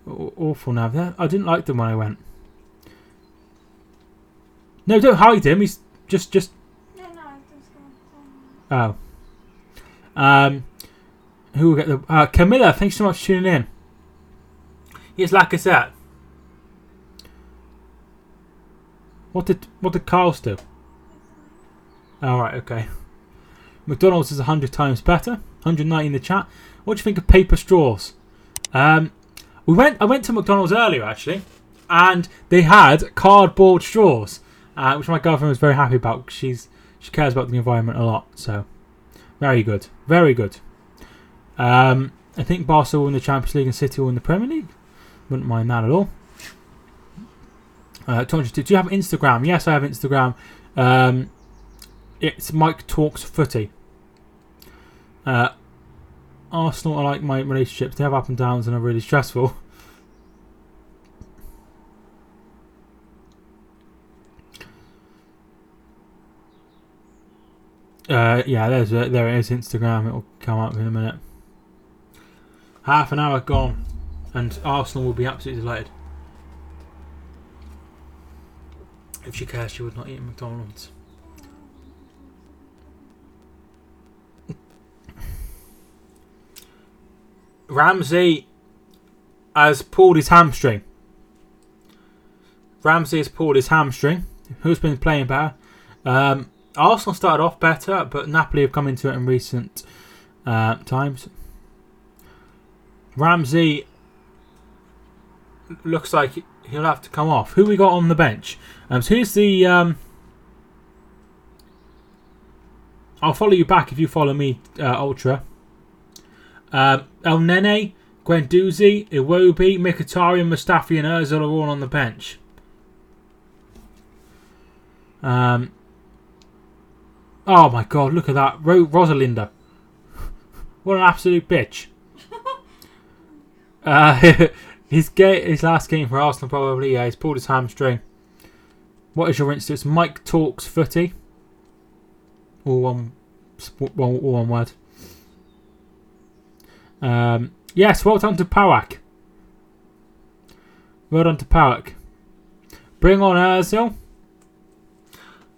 Awful now. I didn't like them when I went. No, don't hide him. He's just. No, I'm just going Oh. Who will get the... Camilla, thanks so much for tuning in. Here's Lacazette. What did Carl's do? Alright, okay. McDonald's is 100 times better. 190 in the chat. What do you think of paper straws? I went to McDonald's earlier actually, and they had cardboard straws, which my girlfriend was very happy about. She cares about the environment a lot, so very good, very good. I think Barca will win the Champions League and City will win the Premier League. Wouldn't mind that at all. 202. Do you have Instagram? Yes, I have Instagram. It's Mike Talks Footy. Arsenal are like my relationships. They have up and downs and are really stressful. Yeah, there it is. Instagram. It'll come up in a minute. Half an hour gone, and Arsenal will be absolutely delighted. If she cares, she would not eat at McDonald's. Ramsey has pulled his hamstring. Who's been playing better? Arsenal started off better, but Napoli have come into it in recent times. Ramsey looks like he'll have to come off. Who we got on the bench? So here's the... I'll follow you back if you follow me, Ultra. El Nene, Guendouzi, Iwobi, Mkhitaryan, Mustafi and Ozil are all on the bench. Oh my god, look at that. Rosalinda. What an absolute bitch. His last game for Arsenal probably. Yeah, he's pulled his hamstring. What is your Insta? It's Mike Talks Footy. All one word. Yes, well done to PAOK. Well done to PAOK. Bring on Ozil.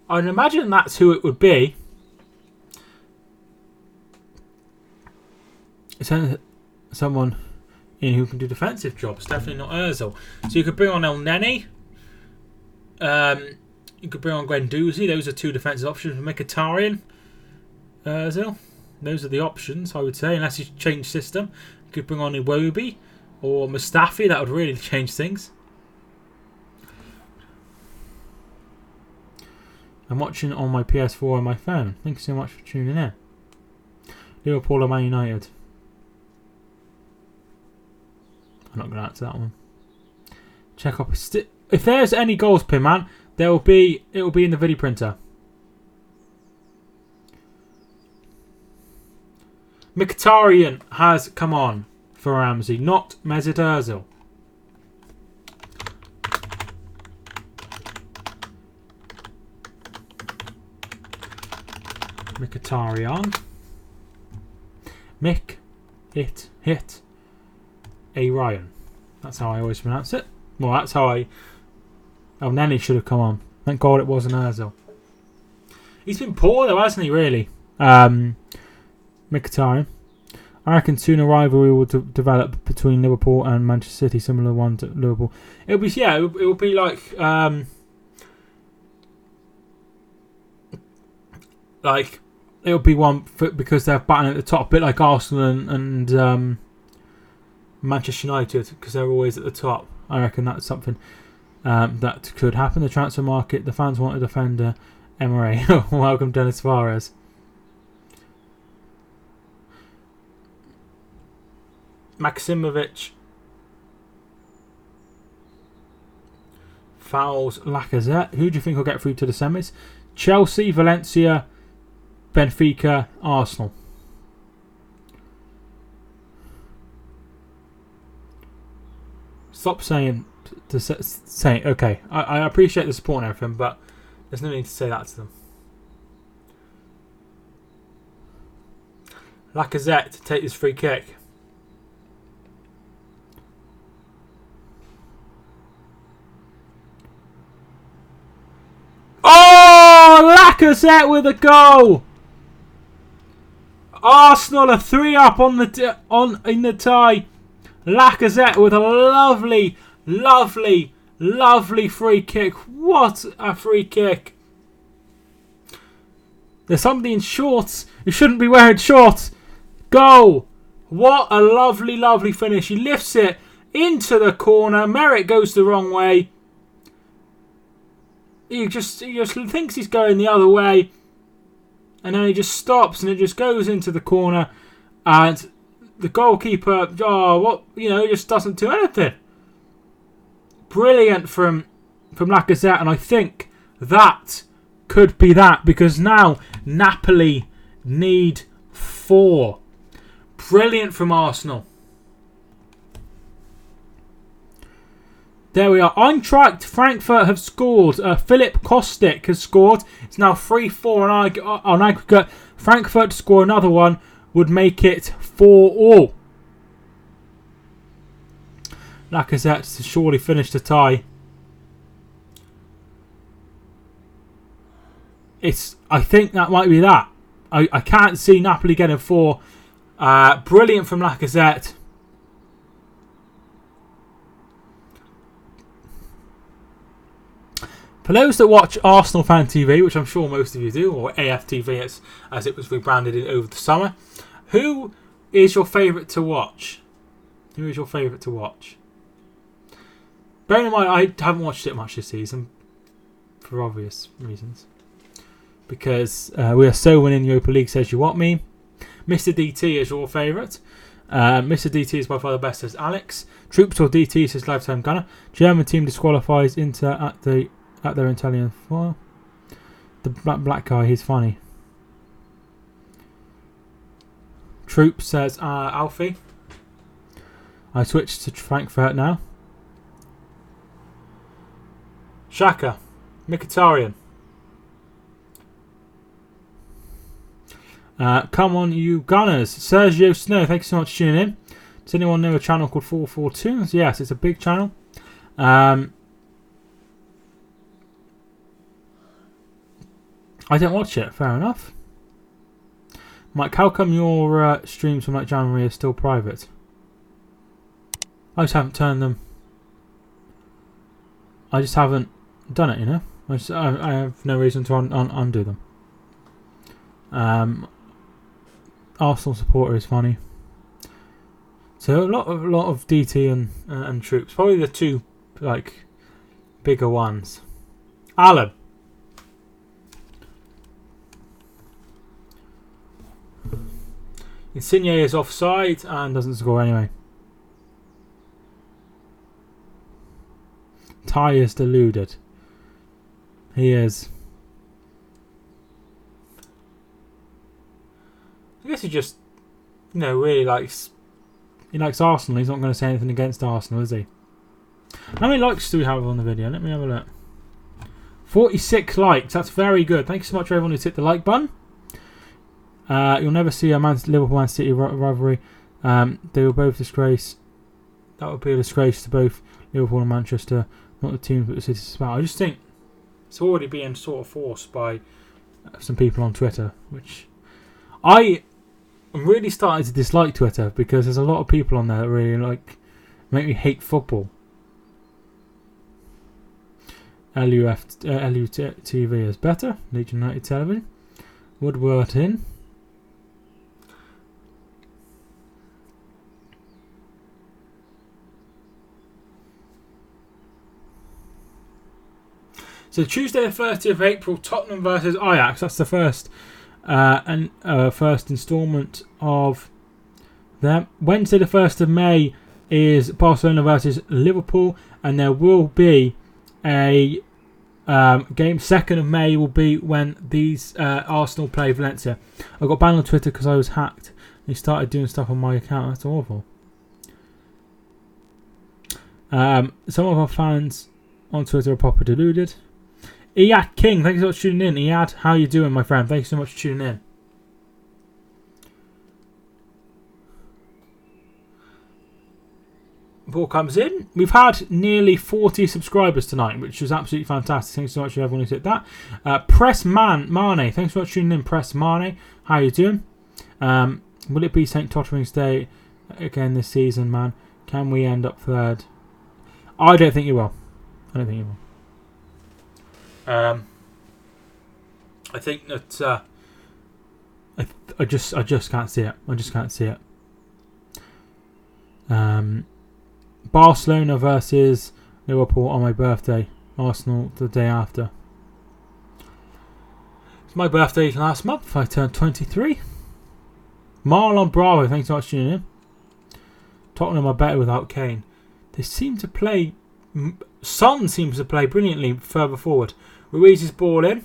I'd imagine that's who it would be. Someone in who can do defensive jobs. Definitely not Ozil. So you could bring on El Neni. You could bring on Guendouzi. Those are two defensive options. Mkhitaryan. Ozil. Those are the options, I would say, unless you change system. You could bring on Iwobi or Mustafi. That would really change things. I'm watching on my PS4 on my phone. Thank you so much for tuning in. Liverpool or Man United? I'm not going to answer that one. Check up. If there's any goals, Pinman, It will be in the video printer. Mkhitaryan has come on for Ramsey, not Mesut Ozil. Mkhitaryan. Hit a Ryan. That's how I always pronounce it. Well, that's how I. Oh, Nenny should have come on. Thank God it wasn't Ozil. He's been poor though, hasn't he? Really. Mkhitaryan. I reckon soon a rivalry will develop between Liverpool and Manchester City, similar one to Liverpool. It'll be It'll be like it'll be one because they're batting at the top, a bit like Arsenal and Manchester United, because they're always at the top. I reckon that's something that could happen. The transfer market, the fans want a defender. MRA. Welcome, Dennis Suarez. Maximovic fouls Lacazette. Who do you think will get through to the semis? Chelsea, Valencia, Benfica, Arsenal. Stop saying okay. I appreciate the support and everything, but there's no need to say that to them. Lacazette to take this free kick. Oh, Lacazette with a goal. Arsenal are 3 up in the tie. Lacazette with a lovely free kick. What a free kick. There's somebody in shorts who shouldn't be wearing shorts. Goal. What a lovely finish. He lifts it into the corner. Merritt goes the wrong way. He just thinks he's going the other way, and then he just stops and it just goes into the corner, and the goalkeeper, just doesn't do anything. Brilliant from Lacazette, and I think that could be that, because now Napoli need 4. Brilliant from Arsenal. There we are. Eintracht Frankfurt have scored. Philip Kostic has scored. It's now 3-4 on aggregate. Frankfurt to score another one would make it 4-4. Lacazette to surely finish the tie. I think that might be that. I can't see Napoli getting 4. Brilliant from Lacazette. For those that watch Arsenal Fan TV, which I'm sure most of you do, or AFTV as it was rebranded over the summer, who is your favourite to watch? Who is your favourite to watch? Bearing in mind, I haven't watched it much this season, for obvious reasons. Because we are so winning Europa League, says you want me. Mr. DT is your favourite. Mr. DT is by far the best, says Alex. Troops or DT says lifetime gunner. German team disqualifies Inter at their Italian foil. The black guy, he's funny. Troop says Alfie. I switched to Frankfurt now. Shaka. Mkhitaryan. Come on, you Gunners. Sergio Snow, thank you so much for tuning in. Does anyone know a channel called 442? Yes, it's a big channel. I don't watch it, fair enough. Mike, how come your streams from like January are still private? I just haven't turned them. I just haven't done it, you know? I have no reason to undo them. Arsenal supporter is funny. So a lot of DT and Troops. Probably the two like bigger ones. Alan. Insigne is offside and doesn't score anyway. Ty is deluded. He is. I guess he just, really likes. He likes Arsenal. He's not going to say anything against Arsenal, is he? How many likes do we have on the video? Let me have a look. 46 likes. That's very good. Thank you so much for everyone who's hit the like button. You'll never see a Liverpool Man City rivalry. They will both disgrace. That would be a disgrace to both Liverpool and Manchester, not the teams but the cities as well. I just think it's already being sort of forced by some people on Twitter, which I'm really starting to dislike Twitter because there's a lot of people on there that really make me hate football. LUTV is better. Leeds United Television. Woodward in. So Tuesday the 30th of April, Tottenham versus Ajax. That's the first first instalment of them. Wednesday the 1st of May is Barcelona versus Liverpool, and there will be a game. 2nd of May will be when these Arsenal play Valencia. I got banned on Twitter because I was hacked. He started doing stuff on my account. That's awful. Some of our fans on Twitter are proper deluded. Iad King, thank you so much for tuning in. Iad, how you doing, my friend? Thank you so much for tuning in. Ball comes in. We've had nearly 40 subscribers tonight, which was absolutely fantastic. Thanks so much for everyone who did that. Press Mane, thanks so much for tuning in. Press Mane, how you doing? Will it be St. Tottering's Day again this season, man? Can we end up third? I don't think you will. I think that I just can't see it. Barcelona versus Liverpool on my birthday. Arsenal the day after. It's my birthday last month. I turned 23. Marlon Bravo, thanks so much for tuning in. Tottenham are better without Kane. They seem to play. Son seems to play brilliantly further forward. Ruiz's ball in,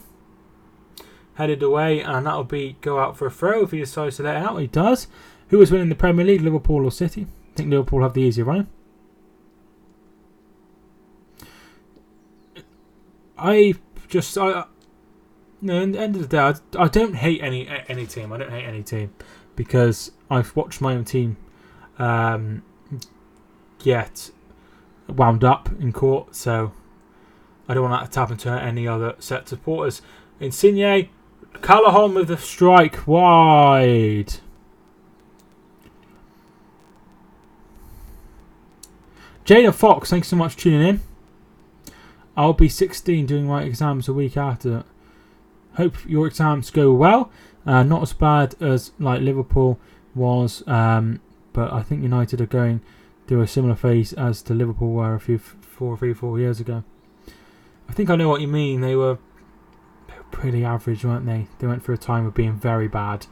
headed away, and that'll be go out for a throw if he decides to let it out. He does. Who is winning the Premier League, Liverpool or City? I think Liverpool have the easier run. At the end of the day, I don't hate any team. I don't hate any team because I've watched my own team get wound up in court, so I don't want that to happen to any other set of supporters. Insigne, Callahan with the strike wide. Jada Fox, thanks so much for tuning in. I'll be 16 doing my exams a week after. Hope your exams go well. Not as bad as Liverpool was, but I think United are going through a similar phase as to Liverpool were 4 years ago. I think I know what you mean. They were pretty average, weren't they? They went through a time of being very bad.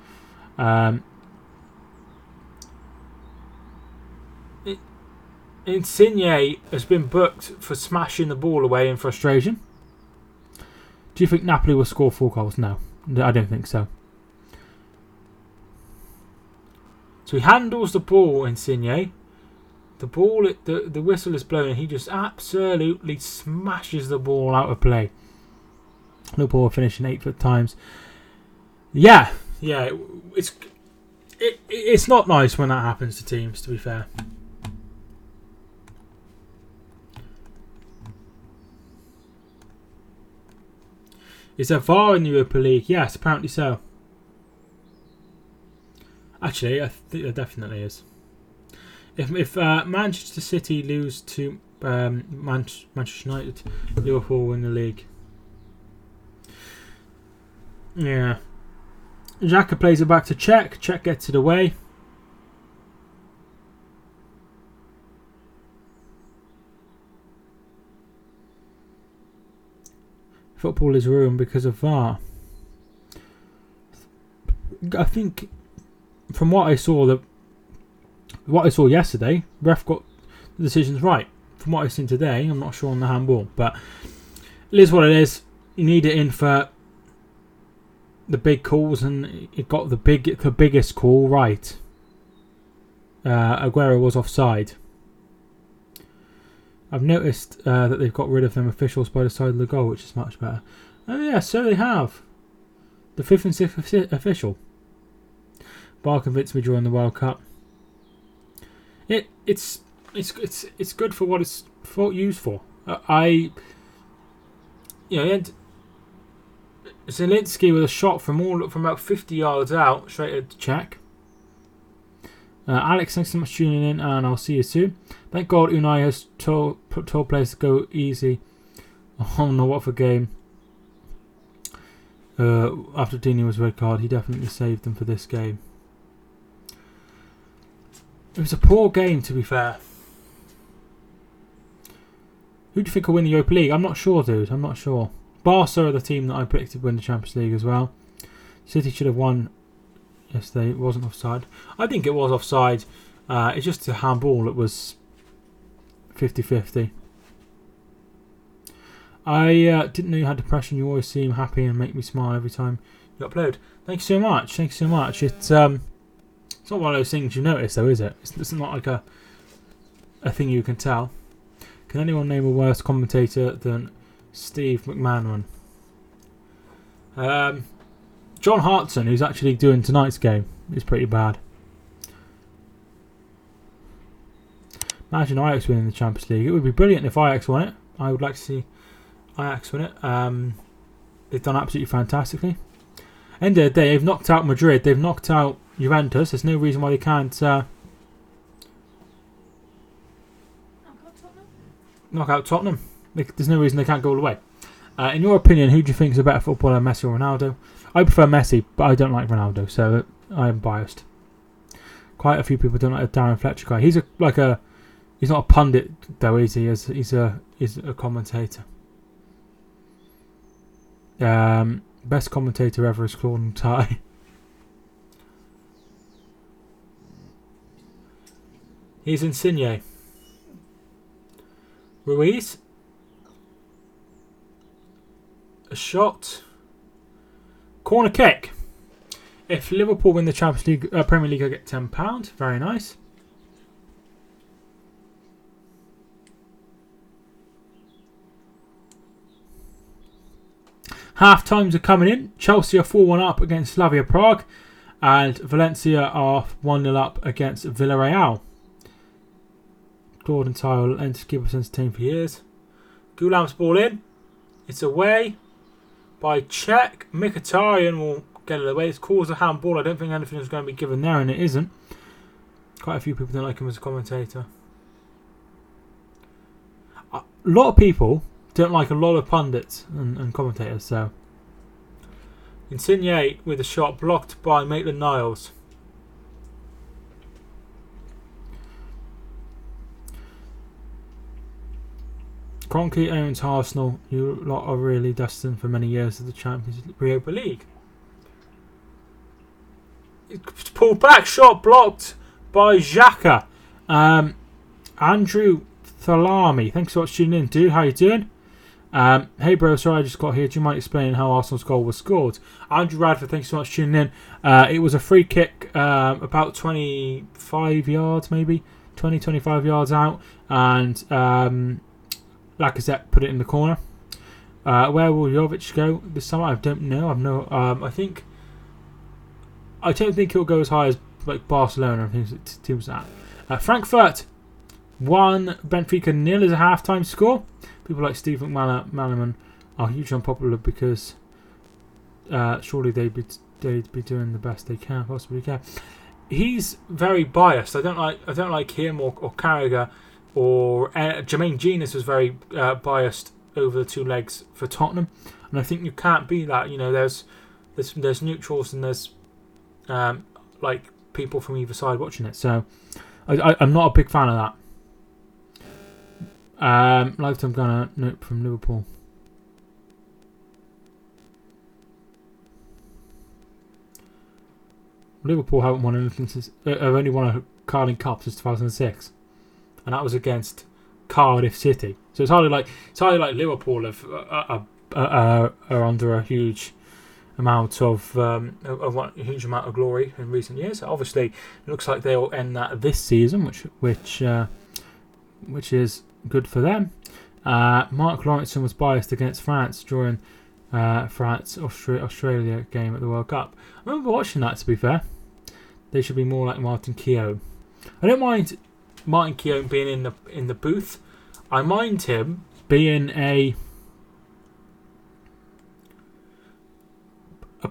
Insigne has been booked for smashing the ball away in frustration. Do you think Napoli will score 4 goals? No, I don't think so. So he handles the ball, Insigne. The ball, the whistle is blown, and he just absolutely smashes the ball out of play. Liverpool are finishing 8th at times. Yeah, it's not nice when that happens to teams, to be fair. Is there VAR in the Europa League? Yes, apparently so. Actually, I think there definitely is. If Manchester City lose to Manchester United, Liverpool win the league. Yeah. Xhaka plays it back to Czech. Czech gets it away. Football is ruined because of VAR. I think from what I saw yesterday, ref got the decisions right. From what I've seen today, I'm not sure on the handball, but it is what it is. you need it in for the big calls, and it got the biggest call right. Aguero was offside. I've noticed that they've got rid of them officials by the side of the goal, which is much better. Oh yeah, so they have. The 5th and 6th official. Bar convinced me during the World Cup. It's good for what it's used for. Zielinski with a shot from about 50 yards out, straight at the check. Alex, thanks so much for tuning in, and I'll see you soon. Thank God Unai has told players to go easy on the Watford game. After Dini was red card, he definitely saved them for this game. It was a poor game, to be fair. Who do you think will win the Europa League? I'm not sure, dude. I'm not sure. Barca are the team that I predicted win the Champions League as well. City should have won yesterday. It wasn't offside. I think it was offside. It's just a handball. It was 50-50. I didn't know you had depression. You always seem happy and make me smile every time you upload. Thank you so much. Thank you so much. It's not one of those things you notice, though, is it? It's not like a thing you can tell. Can anyone name a worse commentator than Steve McManaman? John Hartson, who's actually doing tonight's game, is pretty bad. Imagine Ajax winning the Champions League. It would be brilliant if Ajax won it. I would like to see Ajax win it. They've done absolutely fantastically. End of the day, they've knocked out Madrid. They've knocked out Juventus. There's no reason why they can't knock out Tottenham. There's no reason they can't go all the way. In your opinion, who do you think is a better footballer, Messi or Ronaldo? I prefer Messi, but I don't like Ronaldo, so I am biased. Quite a few people don't like the Darren Fletcher guy. He's not a pundit though, is he? He's a commentator. Best commentator ever is Claude Ty. He's Insigne. Ruiz. A shot. Corner kick. If Liverpool win the Champions League, Premier League, I get £10. Very nice. Half times are coming in. Chelsea are 4-1 up against Slavia Prague, and Valencia are 1-0 up against Villarreal. Gordon Tyle will enter to keep us entertained for years. Goulam's ball in. It's away by Czech. Mkhitaryan will get it away. It's caused a handball. I don't think anything is going to be given there, and it isn't. Quite a few people don't like him as a commentator. A lot of people don't like a lot of pundits and commentators, so. Insigne with a shot blocked by Maitland-Niles. Kroenke owns Arsenal. You lot are really destined for many years of the Champions Europa League. It's pulled back, shot blocked by Xhaka. Andrew Thalami, thanks so much for tuning in, dude. How you doing? Hey bro, sorry I just got here. Do you mind explaining how Arsenal's goal was scored? Andrew Radford, thanks so much for tuning in. It was a free kick about 25 yards, maybe 20-25 yards out, and Lacazette put it in the corner. Where will Jovic go this summer? I don't know. I don't think he'll go as high as like Barcelona and things teams like that. Frankfurt 1, Benfica 0 is a half-time score. People like Steve McManaman are hugely unpopular because surely they'd be doing the best they can, possibly can. He's very biased. I don't like him or Carragher or Jermaine Genius was very biased over the two legs for Tottenham, and I think you can't be that. You know, there's neutrals and there's like people from either side watching it. So I'm not a big fan of that. Lifetime Gunner note from Liverpool. Liverpool haven't won anything since. Have only won a Carling Cup since 2006, and that was against Cardiff City. So it's hardly like Liverpool are are under a huge amount of glory in recent years. Obviously, it looks like they'll end that this season, which is good for them. Mark Lawrenson was biased against France during France-Australia game at the World Cup. I remember watching that, to be fair. They should be more like Martin Keown. I don't mind Martin Keown being in the booth. I mind him being a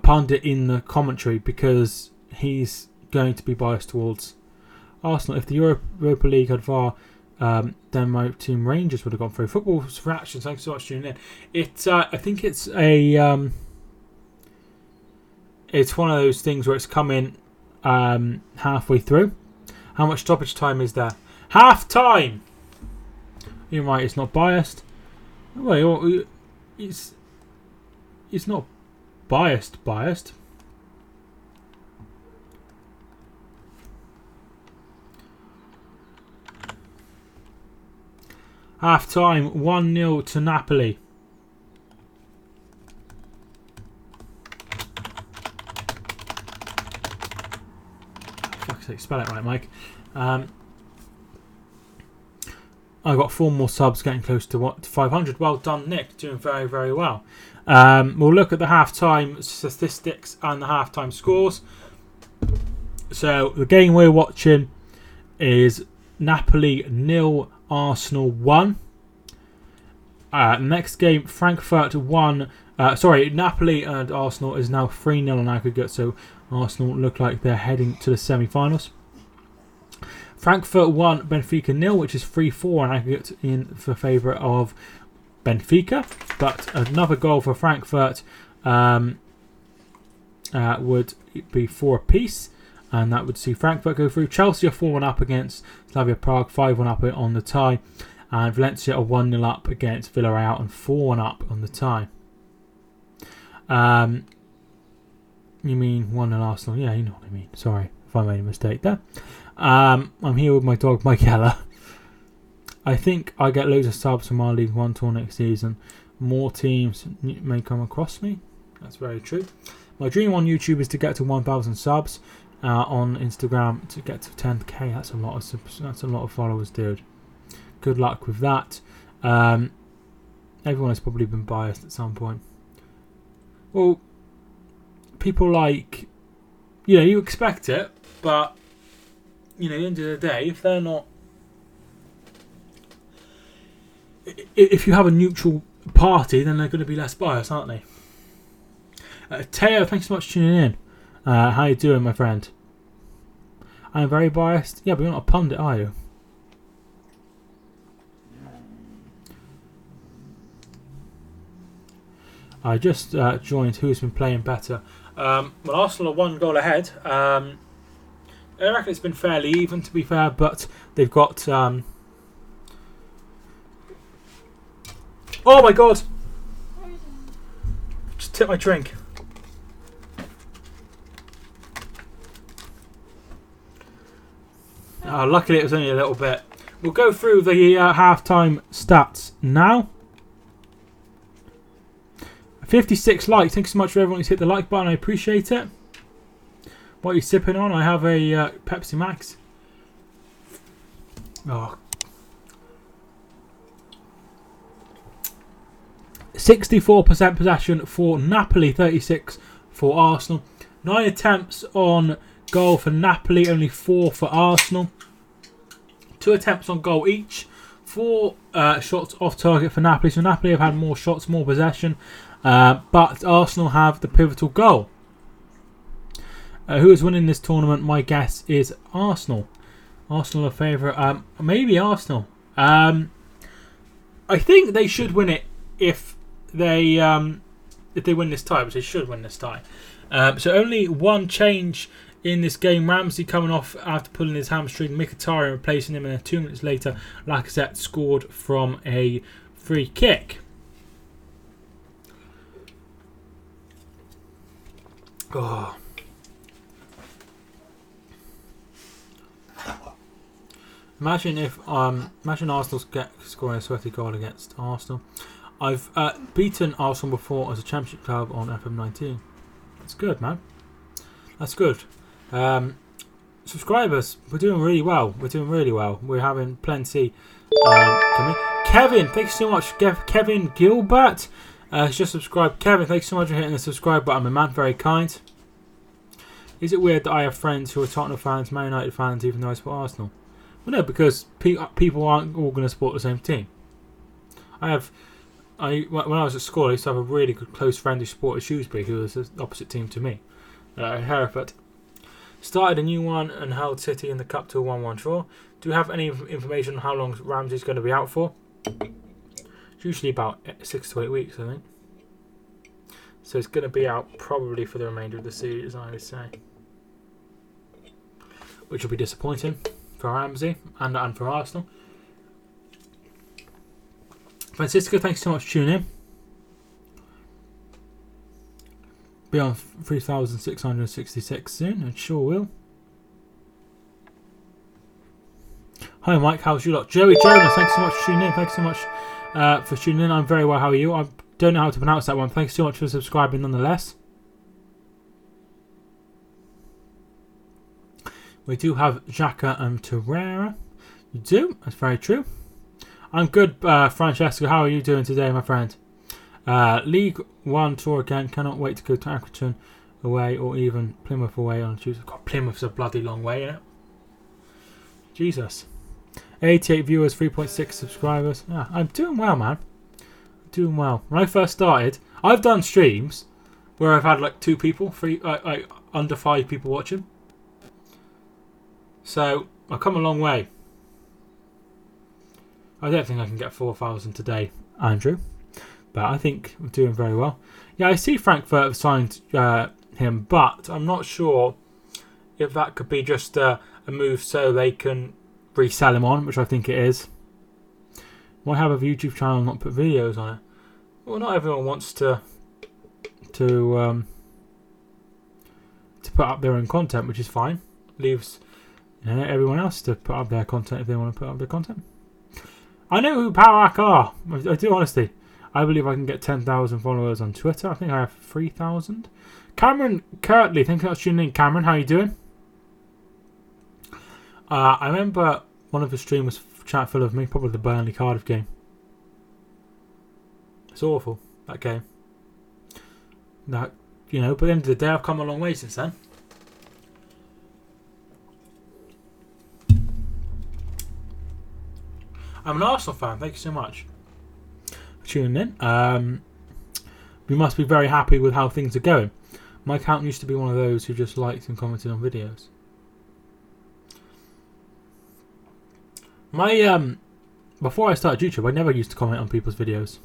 pundit in the commentary because he's going to be biased towards Arsenal. If the Europa League had VAR, then my team Rangers would have gone through. Football's reactions. Thanks so much for tuning in. I think it's a it's one of those things where it's coming halfway through. How much stoppage time is there? Half time. You're right. It's not biased. Well, it's not biased. Half time, 1-0 to Napoli. Fuck's sake, spell it right, Mike. I got 4 more subs, getting close to 500. Well done, Nick. Doing very, very well. We'll look at the half-time statistics and the half-time scores. So the game we're watching is Napoli 0, Arsenal 1. Next game, Frankfurt 1. Napoli and Arsenal is now 3-0 on aggregate, so Arsenal look like they're heading to the semi-finals. Frankfurt 1, Benfica 0, which is 3-4 on aggregate in favour of Benfica. But another goal for Frankfurt would be 4 apiece, and that would see Frankfurt go through. Chelsea are 4-1 up against Slavia Prague, 5-1 up on the tie. And Valencia are 1-0 up against Villarreal and 4-1 up on the tie. You mean 1-0 Arsenal? Yeah, you know what I mean. Sorry if I made a mistake there. I'm here with my dog Michaela. I think I get loads of subs from our League 1 tour next season. More teams may come across me. That's very true. My dream on YouTube is to get to 1,000 subs. On Instagram to get to 10k. That's a lot of followers, dude. Good luck with that. Everyone has probably been biased at some point. Well, people like, you expect it, but at the end of the day, if they're not, if you have a neutral party, then they're going to be less biased, aren't they? Teo, thanks so much for tuning in. How you doing, my friend? I'm very biased. Yeah, but you're not a pundit, are you? I just joined. Who's been playing better? Well, Arsenal are 1 goal ahead. I reckon it's been fairly even, to be fair, but they've got... Oh my god! Just tipped my drink. Luckily it was only a little bit. We'll go through the half-time stats now. 56 likes. Thanks so much for everyone who's hit the like button. I appreciate it. What are you sipping on? I have a Pepsi Max. Oh. 64% possession for Napoli, 36 for Arsenal. 9 attempts on goal for Napoli, only 4 for Arsenal. 2 attempts on goal each. 4 shots off target for Napoli. So Napoli have had more shots, more possession. But Arsenal have the pivotal goal. Who is winning this tournament? My guess is Arsenal. Arsenal are favourite. Maybe Arsenal. I think they should win it if they win this tie, which they should win this tie. So only one change in this game. Ramsey coming off after pulling his hamstring. Mkhitaryan replacing him, and then 2 minutes later, Lacazette scored from a free kick. Oh. Imagine if Arsenal scoring a sweaty goal against Arsenal. I've beaten Arsenal before as a championship club on FM19. That's good, man. That's good. Subscribers, we're doing really well. We're having plenty coming. Kevin, thanks so much. Kevin Gilbert has just subscribed. Kevin, thanks so much for hitting the subscribe button, my man. Very kind. Is it weird that I have friends who are Tottenham fans, Man United fans, even though I support Arsenal? Well, no, because people aren't all going to support the same team. When I was at school, I used to have a really good close friend who supported Shrewsbury, who was the opposite team to me. Hereford. Started a new one and held City in the Cup to a 1-1 draw. Do you have any information on how long Ramsey's going to be out for? It's usually about 6 to 8 weeks, I think. So it's going to be out probably for the remainder of the season, I would say. Which will be disappointing for Ramsey and for Arsenal. Francisco, thanks so much for tuning in. Be on 3,666 soon, and sure will. Hi Mike, how's you lot? Joey Jonas, thanks so much for tuning in. Thanks so much for tuning in. I'm very well, how are you? I don't know how to pronounce that one. Thanks so much for subscribing nonetheless. We do have Xhaka and Torreira. You do? That's very true. I'm good, Francesco. How are you doing today, my friend? League 1 tour again. Cannot wait to go to Accrington away or even Plymouth away on Tuesday. God, Plymouth's a bloody long way, isn't it? Jesus. 88 viewers, 3.6 subscribers. Yeah, I'm doing well, man. Doing well. When I first started, I've done streams where I've had like 2 people, under 5 people watching. So I've come a long way. I don't think I can get 4,000 today, Andrew. But I think we're doing very well. Yeah, I see Frankfurt have signed him, but I'm not sure if that could be just a move so they can resell him on, which I think it is. Why have a YouTube channel and not put videos on it? Well, not everyone wants to put up their own content, which is fine. Leaves everyone else to put up their content if they want to put up their content. I know who Powerhack are. I do, honestly. I believe I can get 10,000 followers on Twitter. I think I have 3,000. Cameron Kirtley, thank you for tuning in. Cameron, how you doing? I remember one of the streamers chat full of me, probably the Burnley Cardiff game. It's awful, that game. But at the end of the day, I've come a long way since then. I'm an Arsenal fan. Thank you so much for tuning in. We must be very happy with how things are going. My account used to be one of those who just liked and commented on videos. Before I started YouTube, I never used to comment on people's videos.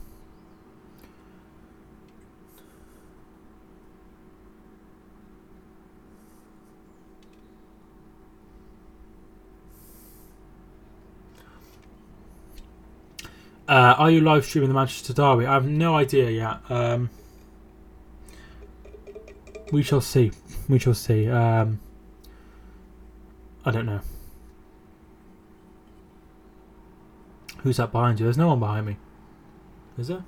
Are you live streaming the Manchester Derby? I have no idea yet. We shall see. We shall see. I don't know. Who's that behind you? There's no one behind me. Is there?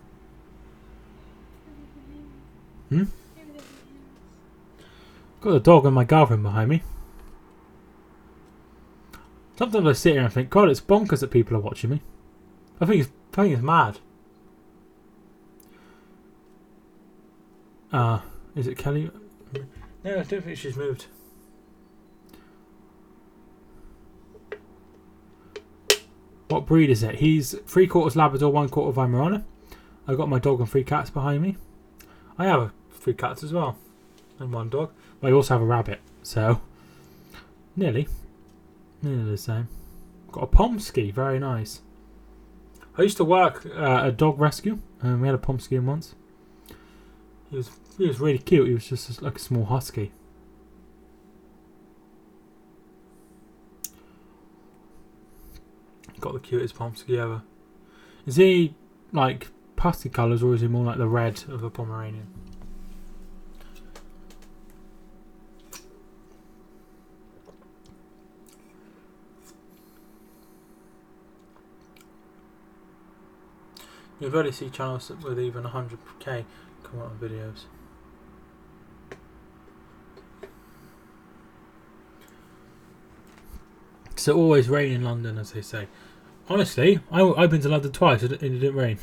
Got a dog and my girlfriend behind me. Sometimes I sit here and think, God, it's bonkers that people are watching me. I think it's mad. Is it Kelly? No, I don't think she's moved. What breed is it? He's 3/4 Labrador, 1/4 Weimaraner. I've got my dog and 3 cats behind me. I have 3 cats as well. And 1 dog. But I also have a rabbit. So, nearly the same. Got a Pomsky, very nice. I used to work at a dog rescue, and we had a Pomsky in once. He was really cute. He was just like a small husky. Got the cutest Pomsky ever. Is he like pasty colours, or is he more like the red of a Pomeranian? You rarely see channels with even 100k come out on videos. It's always rain in London, as they say. Honestly, I've been to London twice and it didn't rain.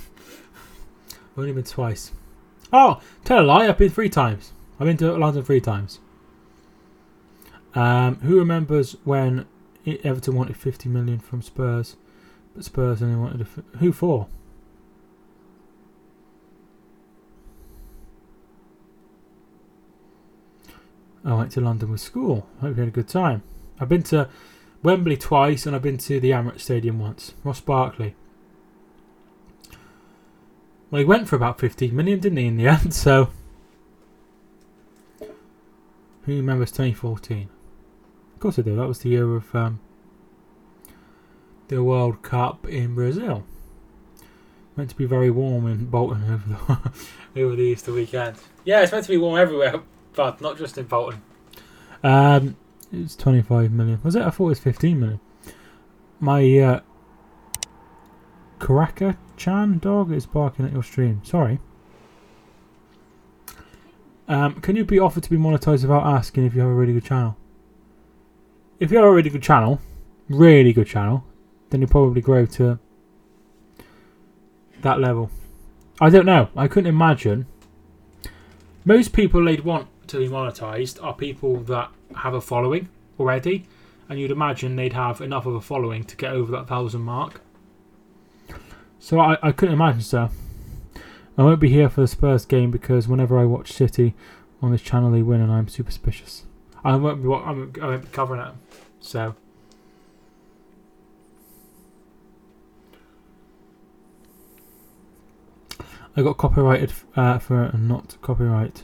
I've only been twice. Oh, tell a lie, I've been 3 times. I've been to London 3 times. Who remembers when Everton wanted 50 million from Spurs, but Spurs only wanted who for? I went to London with school. Hope you had a good time. I've been to Wembley twice and I've been to the Emirates Stadium once. Ross Barkley. Well, he went for about 15 million, didn't he, in the end? So, who remembers 2014? Of course I do. That was the year of the World Cup in Brazil. Meant to be very warm in Bolton over the Easter weekend. Yeah, it's meant to be warm everywhere, but not just in Bolton. It's 25 million. Was it? I thought it was 15 million. My Karaka-chan dog is barking at your stream. Sorry. Can you be offered to be monetized without asking if you have a really good channel? If you have a really good channel, then you'll probably grow to that level. I don't know. I couldn't imagine. Most people they'd want to be monetized are people that have a following already, and you'd imagine they'd have enough of a following to get over that 1,000 mark. So I couldn't imagine, sir. I won't be here for the Spurs game because whenever I watch City on this channel they win and I'm suspicious. I won't be covering it. So I got copyrighted for a not copyright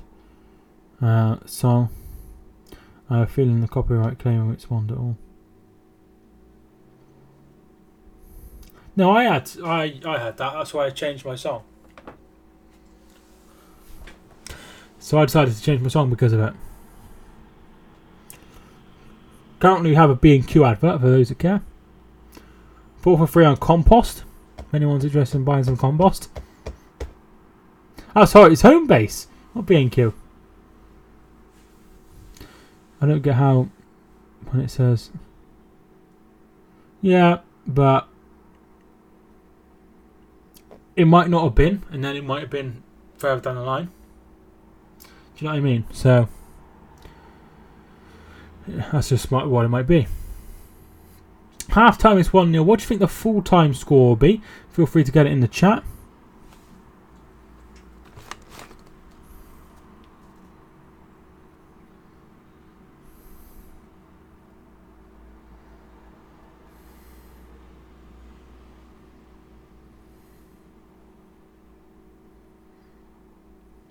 song. I have a feeling the copyright claim won't respond at all. No, I had that. That's why I changed my song. So I decided to change my song because of it. Currently we have a B&Q advert for those that care. 4 for free on compost. If anyone's interested in buying some compost. Oh, sorry, it's home base, not B&Q. I don't get how when it says, yeah, but it might not have been, and then it might have been further down the line. Do you know what I mean? So that's just what it might be. Half time is 1-0. What do you think the full time score will be? Feel free to get it in the chat.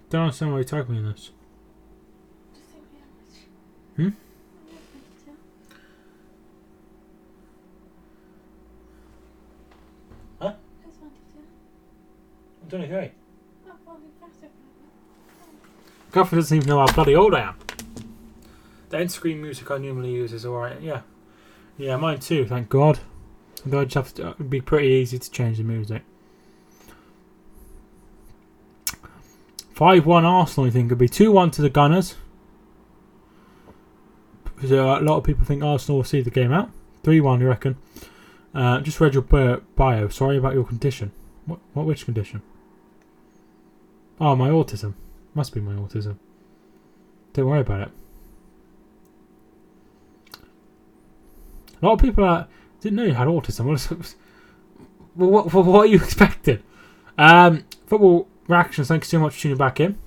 Don't understand why you're typing in this. Hmm? Huh? I'm 23. Girlfriend doesn't even know how bloody old I am. The end screen music I normally use is alright, yeah. Yeah, mine too, thank God. Although I just have to, it'd be pretty easy to change the music. 5-1 Arsenal, I think it'd be 2-1 to the Gunners. So a lot of people think Arsenal will see the game out. 3-1, you reckon? Just read your bio. Sorry about your condition. Which condition? Oh, my autism. Must be my autism. Don't worry about it. A lot of people didn't know you had autism. What are you expecting? Football reactions. Thank you so much for tuning back in.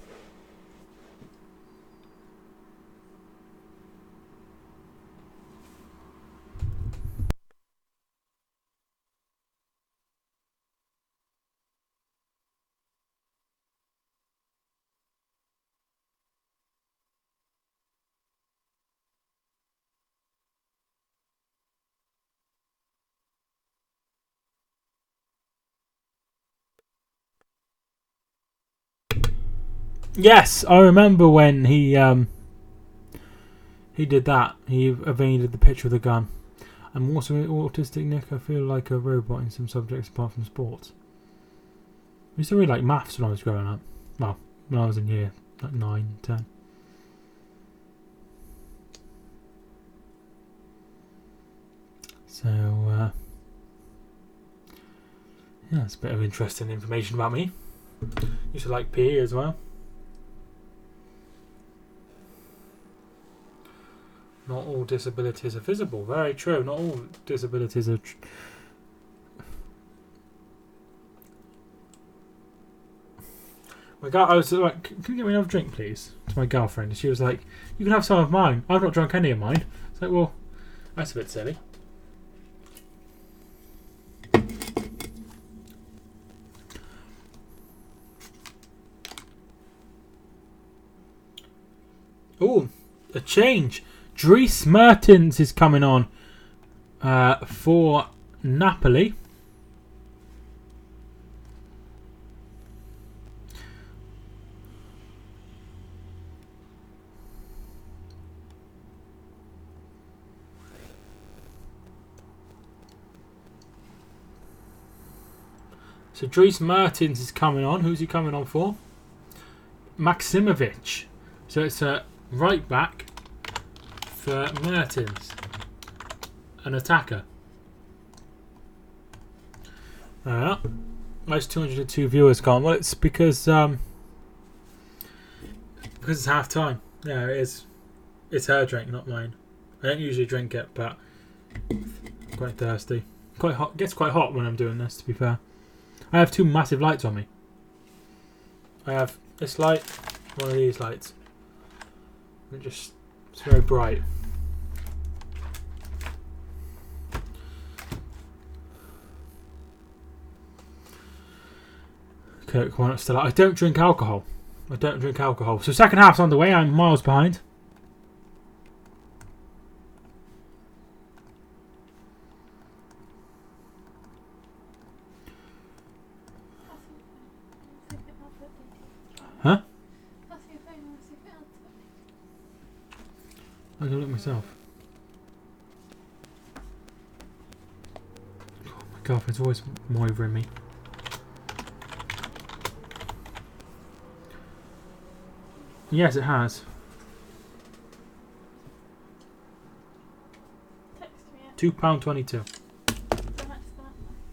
Yes, I remember when he did that. He evaded the picture with a gun. I'm also autistic, Nick. I feel like a robot in some subjects apart from sports. I used to really like maths when I was growing up. Well, when I was in year like 9, 10. So, yeah, it's a bit of interesting information about me. Used to like PE as well. Not all disabilities are visible. Very true. Not all disabilities are... I was like, can you get me another drink, please? To my girlfriend. And she was like, you can have some of mine. I've not drunk any of mine. It's like, well, that's a bit silly. Oh, a change. Dries Mertens is coming on for Napoli. So Dries Mertens is coming on. Who's he coming on for? Maximovic. So it's a right back for Mertens. An attacker. Most 202 viewers gone. Well, it's because it's half time. Yeah, it is. It's her drink, not mine. I don't usually drink it, but I'm quite thirsty. Quite hot. It gets quite hot when I'm doing this, to be fair. I have 2 massive lights on me. I have this light, one of these lights. It's very bright. Coke, why not still out? I don't drink alcohol. So second half's on the way. I'm miles behind. Huh? I can look myself. Oh, my girlfriend's always moivering me. Yes, it has. £2.22.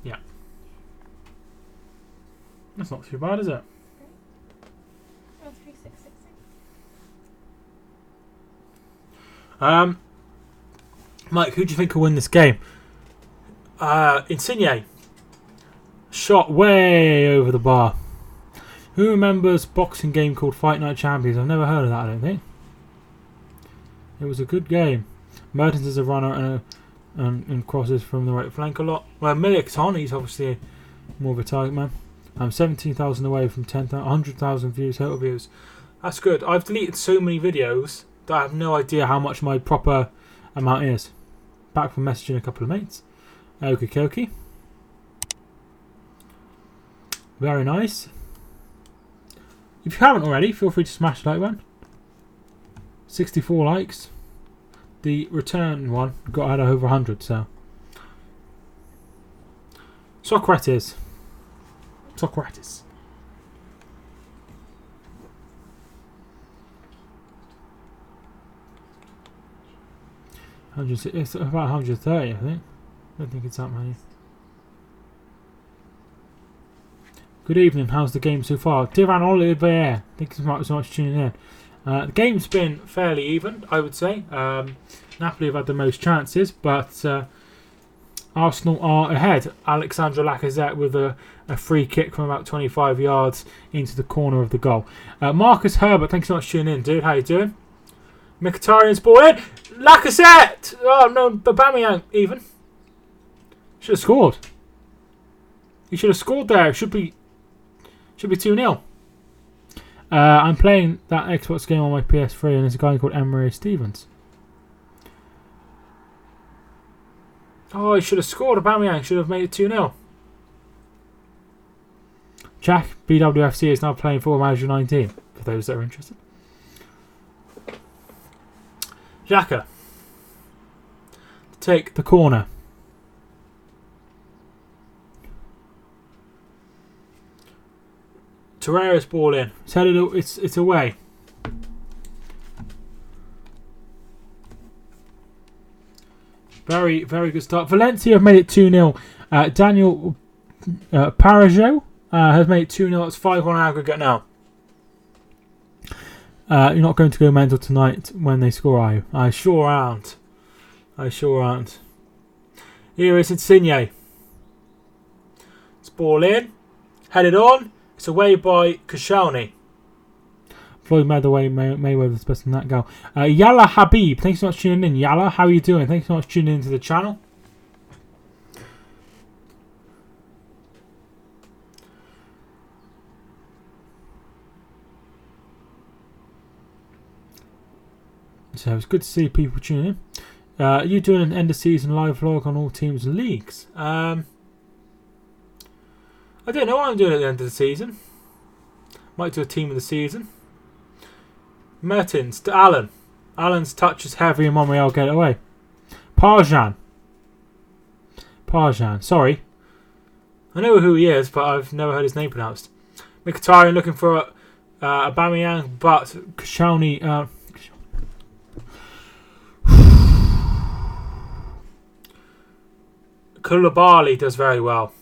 Yeah. That's not too bad, is it? Mike, who do you think will win this game? Insigne. Shot way over the bar. Who remembers boxing game called Fight Night Champions? I've never heard of that, I don't think. It was a good game. Mertens is a runner and crosses from the right flank a lot. Well, Milikton, he's obviously more of a target man. I'm 17,000 away from 100,000 views, total views. That's good. I've deleted so many videos that I have no idea how much my proper amount is. Back from messaging a couple of mates. Okie dokie. Very nice. If you haven't already, feel free to smash the like button. 64 likes. The return one got over 100, so. Socrates. 100, it's about 130, I think. I don't think it's that many. Good evening, how's the game so far? Diran Olivier, thank you so much for tuning in. The game's been fairly even, I would say. Napoli have had the most chances, but Arsenal are ahead. Alexandre Lacazette with a free kick from about 25 yards into the corner of the goal. Marcus Herbert, thank you so much for tuning in, dude. How you doing? Mkhitaryan's ball in. Lacazette! Oh no, Aubameyang even. Should have scored. He should have scored there. Should be 2-0. I'm playing that Xbox game on my PS3 and there's a guy called Emery Stevens. Oh, he should have scored. Aubameyang should have made it 2-0. Jack, BWFC is now playing Football Manager 19, for those that are interested. Xhaka to take the corner. Torreira's ball in. It's headed. It's away. Very, very good start. Valencia have made it 2-0. Daniel Parajo has made it 2-0. It's 5-1 aggregate now. You're not going to go mental tonight when they score, are you? I sure aren't. Here is Insigne. It's ball in. Headed on. It's away by Koscielny. Floyd Mayweather's best in that goal. Yalla Habib, thanks so much for tuning in. Yalla, how are you doing? Thanks so much for tuning into the channel. So it's good to see people tuning in. Are you doing an end of season live vlog on all teams and leagues? I don't know what I'm doing at the end of the season. Might do a team of the season. Mertens to Allen. Allen's touch is heavy and Monreal get it away. Parjan. Sorry. I know who he is, but I've never heard his name pronounced. Mkhitaryan looking for Aubameyang, but Koscielny. Koulibaly does very well.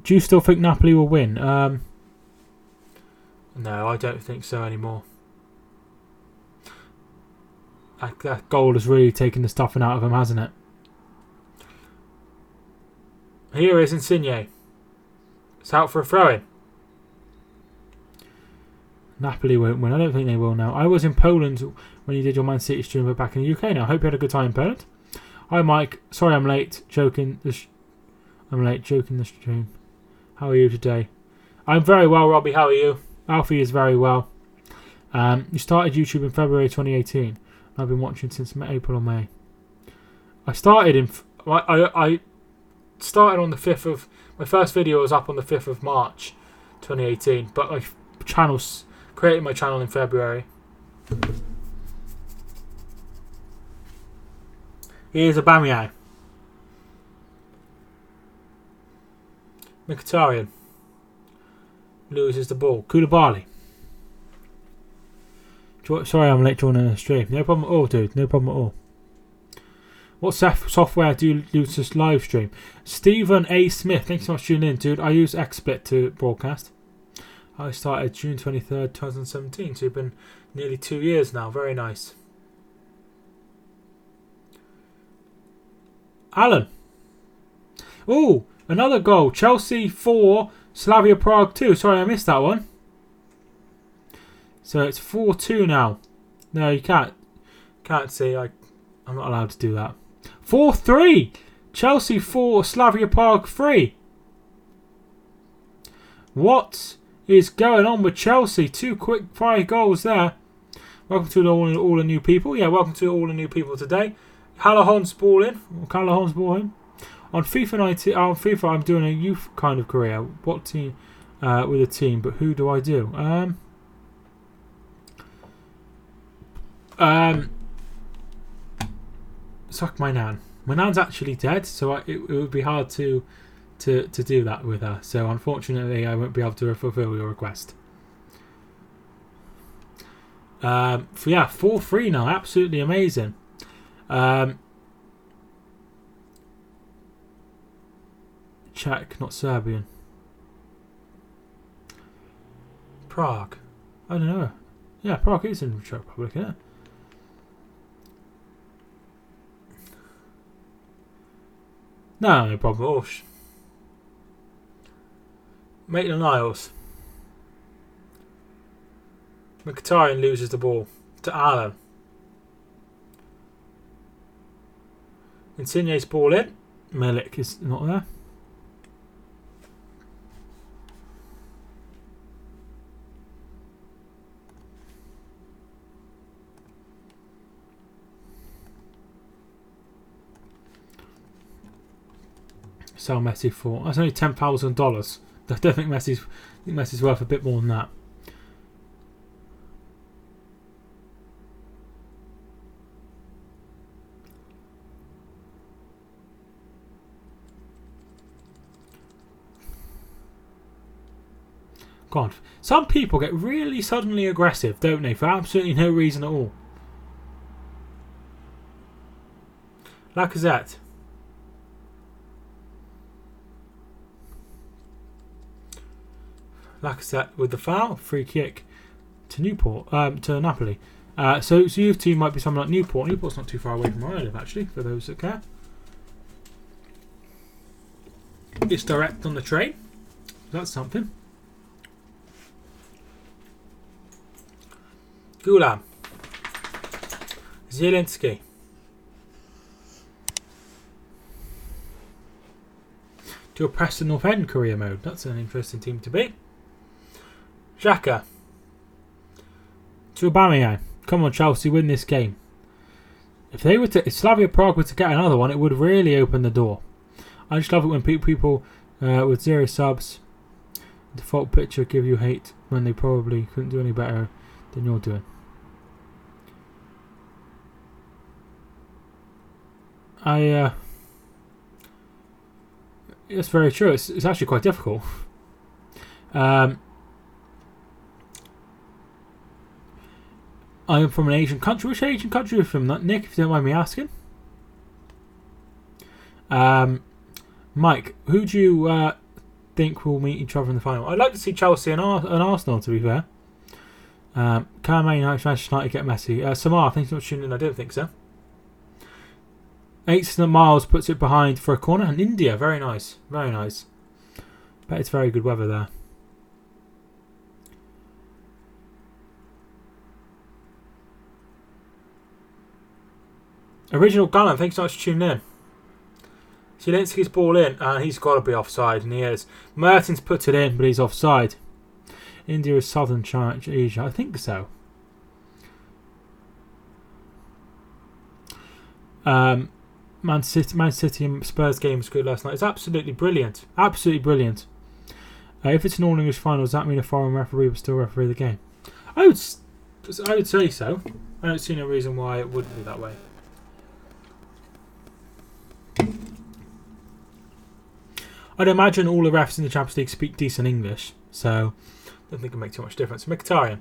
Do you still think Napoli will win? No, I don't think so anymore. That goal has really taken the stuffing out of him, hasn't it? Here is Insigne. It's out for a throw-in. Napoli won't win. I don't think they will now. I was in Poland when you did your Man City stream, but back in the UK now. I hope you had a good time in Poland. Hi, Mike. Sorry I'm late. Joking the stream. How are you today? I'm very well, Robbie. How are you? Alfie is very well. You started YouTube in February 2018. I've been watching since April or May. I started I started on the 5th of... My first video was up on the 5th of March 2018. But I created my channel in February. Here's Aubameyang. Mkhitaryan loses the ball. Koulibaly. Sorry I'm late joining the stream. No problem at all, dude. No problem at all. What software do you use to live stream? Stephen A. Smith. Thanks so much for tuning in, dude. I use XSplit to broadcast. I started June 23rd, 2017. So it's been nearly 2 years now. Very nice. Alan. Oh, another goal. Chelsea 4, Slavia Prague 2. Sorry, I missed that one. So it's 4-2 now. No, you can't see. I'm not allowed to do that. 4-3. Chelsea 4, Slavia Prague 3. What is going on with Chelsea? 2 quick fire goals there. Welcome to all the new people. Yeah, welcome to all the new people today. Howlong's ball in. On FIFA 19, on FIFA I'm doing a youth kind of career. What team? With a team, but who do I do? Suck my nan. My nan's actually dead, so it would be hard to do that with her. So unfortunately, I won't be able to fulfill your request. Yeah, 4-3 now. Absolutely amazing. Czech, not Serbian. Prague. I don't know. Yeah, Prague is in the Czech Republic, isn't it? No problem at all. Maitland-Niles. Mkhitaryan loses the ball to Allen. Insigne's ball in. Milik is not there. Sell Messi for. That's only $10,000. I don't think Messi's worth a bit more than that. God, some people get really suddenly aggressive, don't they, for absolutely no reason at all. Lacazette. Lacazette with the foul, free kick to to Napoli. So you two might be something like Newport. Newport's not too far away from where I live, actually, for those that care. It's direct on the train. That's something. Gulam. Zielinski. To a Preston North End career mode. That's an interesting team to be. Xhaka. To Aubameyang. Come on, Chelsea, win this game. If Slavia Prague were to get another one, it would really open the door. I just love it when people with 0 subs, default picture, give you hate when they probably couldn't do any better than you're doing. It's very true. It's actually quite difficult. I'm from an Asian country. Which Asian country are you from, Nick, if you don't mind me asking? Mike, who do you think will meet each other in the final? I'd like to see Chelsea and Arsenal, to be fair. Can Man United get Messi? Samar, thanks so much for tuning in. I don't think so. 8 miles puts it behind for a corner. And India, very nice. Very nice. Bet it's very good weather there. Original Gunner, thanks so much for tuning in. Zielinski's ball in, and he's got to be offside, and he is. Mertens puts it in, but he's offside. India is southern Asia, I think so. Man City and Spurs game was good last night. It's absolutely brilliant. Absolutely brilliant. If it's an all-English final, does that mean a foreign referee will still referee the game? I would say so. I don't see no reason why it wouldn't be that way. I'd imagine all the refs in the Champions League speak decent English, so I don't think it'll make too much difference. Mkhitaryan.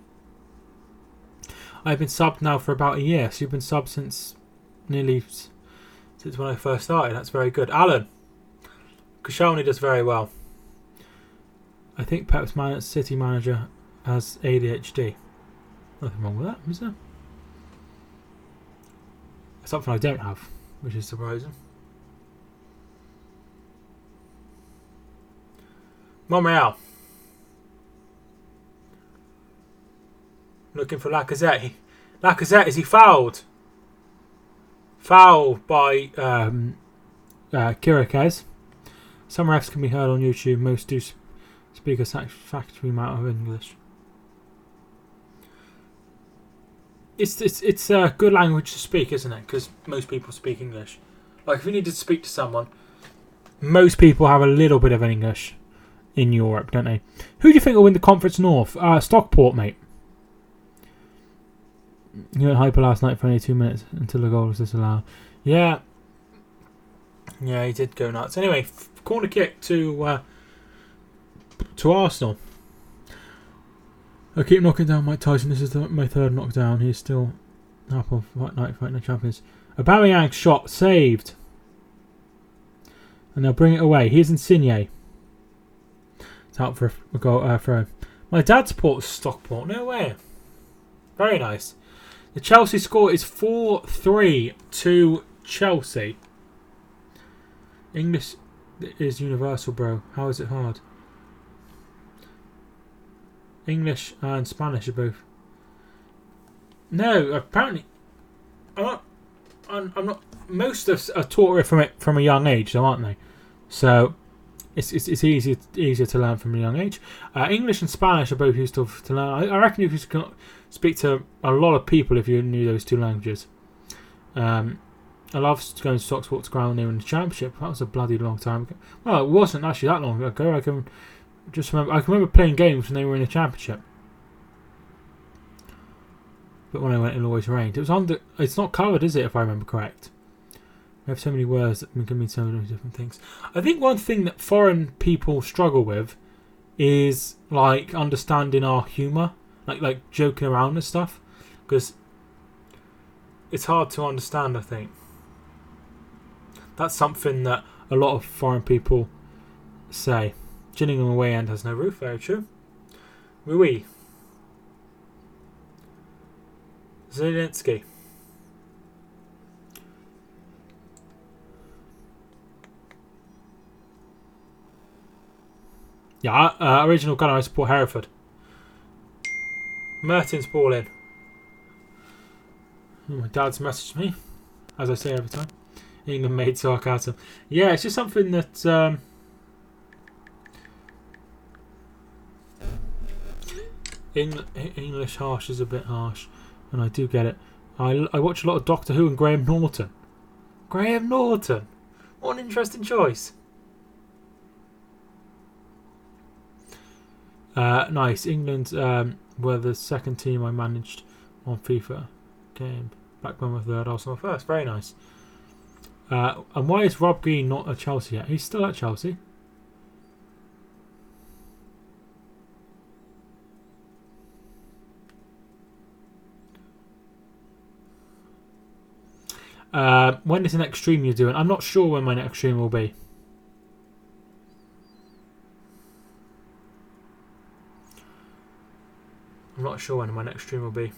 I've been subbed now for about a year, so you've been subbed since when I first started. That's very good. Alan. Koscielny does very well. I think Pep's City manager has ADHD. Nothing wrong with that, is there? Something I don't have, which is surprising. Monreal. Looking for Lacazette. Lacazette, is he fouled? Foul by Kirakez. Some refs can be heard on YouTube. Most do speak a satisfactory amount of English. It's a good language to speak, isn't it? Because most people speak English. Like, if you need to speak to someone, most people have a little bit of English in Europe, don't they? Who do you think will win the Conference North? Stockport, mate. You went hyper last night for only 2 minutes until the goal was disallowed. Yeah, he did go nuts. Anyway, corner kick to Arsenal. I keep knocking down Mike Tyson. This is my third knockdown. He's still up on Fight Night fighting the champions. Aubameyang shot saved, and they'll bring it away. Here's Insigne. It's out for a goal throw. My dad supports Stockport. No way. Very nice. The Chelsea score is 4-3 to Chelsea. English is universal, bro. How is it hard? English and Spanish are both. No, apparently, I'm not. Most of us are taught it from a young age, though, aren't they? So it's easier to learn from a young age. English and Spanish are both used to learn. I reckon you could speak to a lot of people if you knew those two languages. I love going to Stockport's ground when they were in the Championship. That was a bloody long time ago. Well, it wasn't actually that long ago. I can remember playing games when they were in the Championship. But when I went, it always rained. It's not covered, is it? If I remember correct. We have so many words that can mean so many different things. I think one thing that foreign people struggle with is like understanding our humour, like joking around and stuff, because it's hard to understand. I think that's something that a lot of foreign people say. Gillingham away end has no roof. Very true. Oui. Zelensky. Yeah, original gunner, I support Hereford. Merton's ball in. Oh, my dad's messaged me, as I say every time. England made sarcasm. Yeah, it's just something that English harsh is a bit harsh, and I do get it. I watch a lot of Doctor Who and Graham Norton. Graham Norton! What an interesting choice. Nice. England were the second team I managed on FIFA game. Back when we were third, Arsenal first. Very nice. And why is Rob Green not at Chelsea yet? He's still at Chelsea. When is the next stream you're doing? I'm not sure when my next stream will be. I'm not sure when my next stream will be.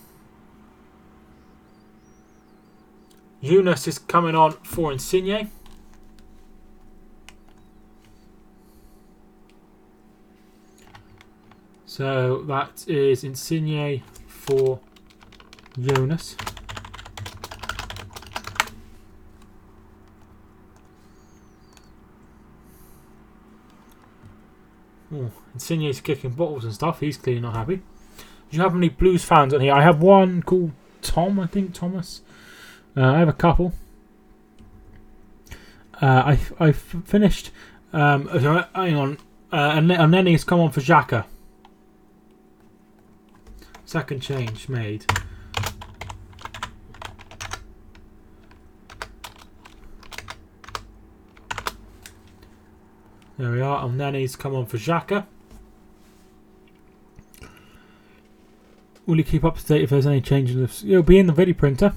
Eunice is coming on for Insigne. So that is Insigne for Jonas. Oh, Insigne's kicking bottles and stuff. He's clearly not happy. Do you have any Blues fans on here? I have one called Tom, I think, Thomas. I have a couple. I finished. Hang on. And then he's come on for Xhaka. Second change made. There we are. And then he's come on for Xhaka. Will you keep up to date if there's any changes? It'll be in the video printer.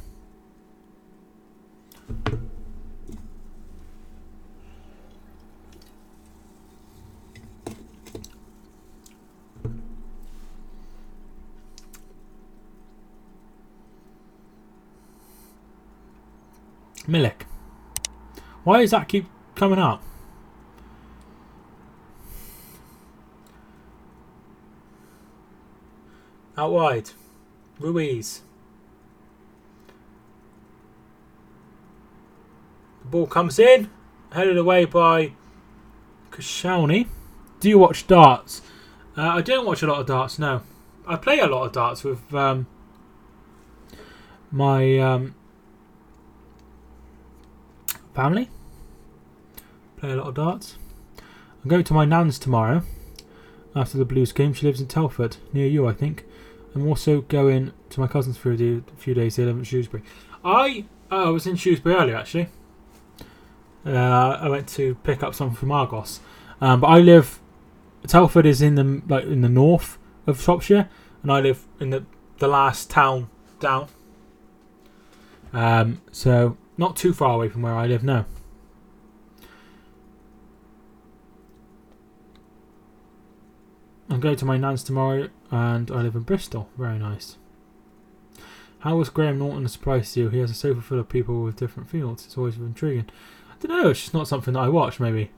Milik. Why does that keep coming up? Out wide. Ruiz. The ball comes in. Headed away by Koscielny. Do you watch darts? I don't watch a lot of darts, no. I play a lot of darts with my family. Play a lot of darts. I'm going to my nan's tomorrow after the Blues game. She lives in Telford, near you, I think. I'm also going to my cousin's for a few days. They live in Shrewsbury. I was in Shrewsbury earlier, actually. I went to pick up something from Argos. But I live... Telford is in the north of Shropshire, and I live in the last town down. So not too far away from where I live now. I'm going to my nan's tomorrow, and I live in Bristol. Very nice. How was Graham Norton a surprise to you? He has a sofa full of people with different fields. It's always intriguing. I don't know. It's just not something that I watch, maybe.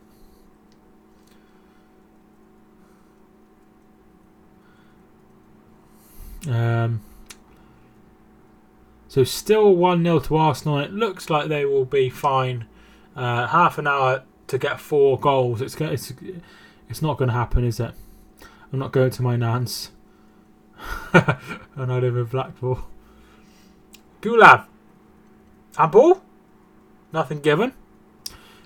So still 1-0 to Arsenal. It looks like they will be fine. Half an hour to get 4 goals. It's not going to happen, is it? I'm not going to my nan's. And I live in Blackpool. Gulam. Handball? Nothing given.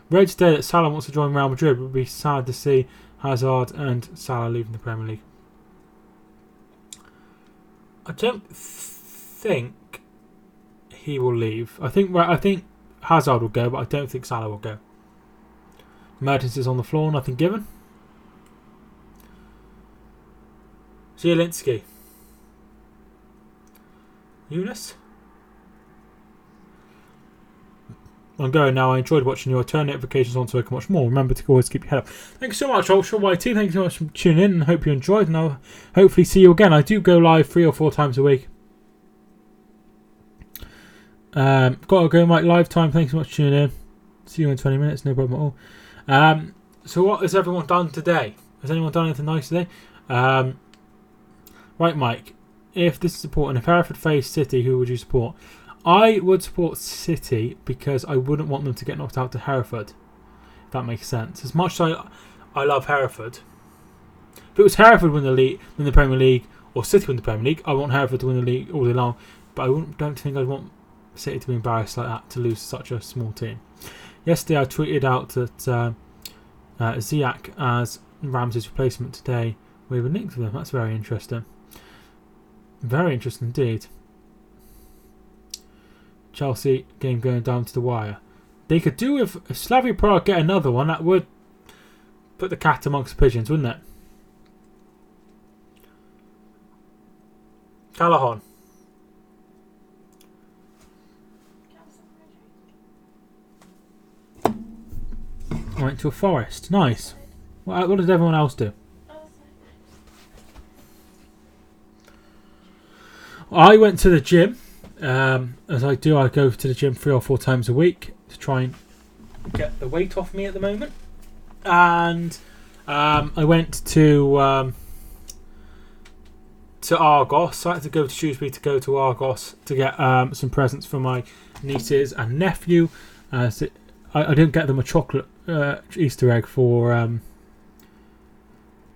Read today that Salah wants to join Real Madrid. It would be sad to see Hazard and Salah leaving the Premier League. I don't think he will leave. I think Hazard will go, but I don't think Salah will go. Mertens is on the floor. Nothing given. Zielinski. Eunice? I'm going now. I enjoyed watching you. I turn notifications on so I can watch more. Remember to always keep your head up. Thanks so much, Ultra YT. Thanks so much for tuning in and hope you enjoyed. And I'll hopefully see you again. I do go live 3 or 4 times a week. Got to go, Mike. Live time. Thanks so much for tuning in. See you in 20 minutes. No problem at all. So what has everyone done today? Has anyone done anything nice today? Right, Mike. If this is important, if Hereford faced City, who would you support? I would support City because I wouldn't want them to get knocked out to Hereford. If that makes sense. As much as I love Hereford. If it was Hereford win the Premier League, or City win the Premier League, I want Hereford to win the league all day long. But I don't think I'd want City to be embarrassed like that, to lose such a small team. Yesterday I tweeted out that Ziyech as Ramsey's replacement today. We were linked with them. That's very interesting. Very interesting indeed. Chelsea game going down to the wire. They could do with if Slavia Prague get another one. That would put the cat amongst the pigeons, wouldn't it? Callahan. Went to a forest. Nice. What did everyone else do? I went to the gym. As I do, I go to the gym 3 or 4 times a week to try and get the weight off me at the moment. And I went to Argos. I had to go to Shrewsbury to go to Argos to get some presents for my nieces and nephew. I didn't get them a chocolate Easter egg for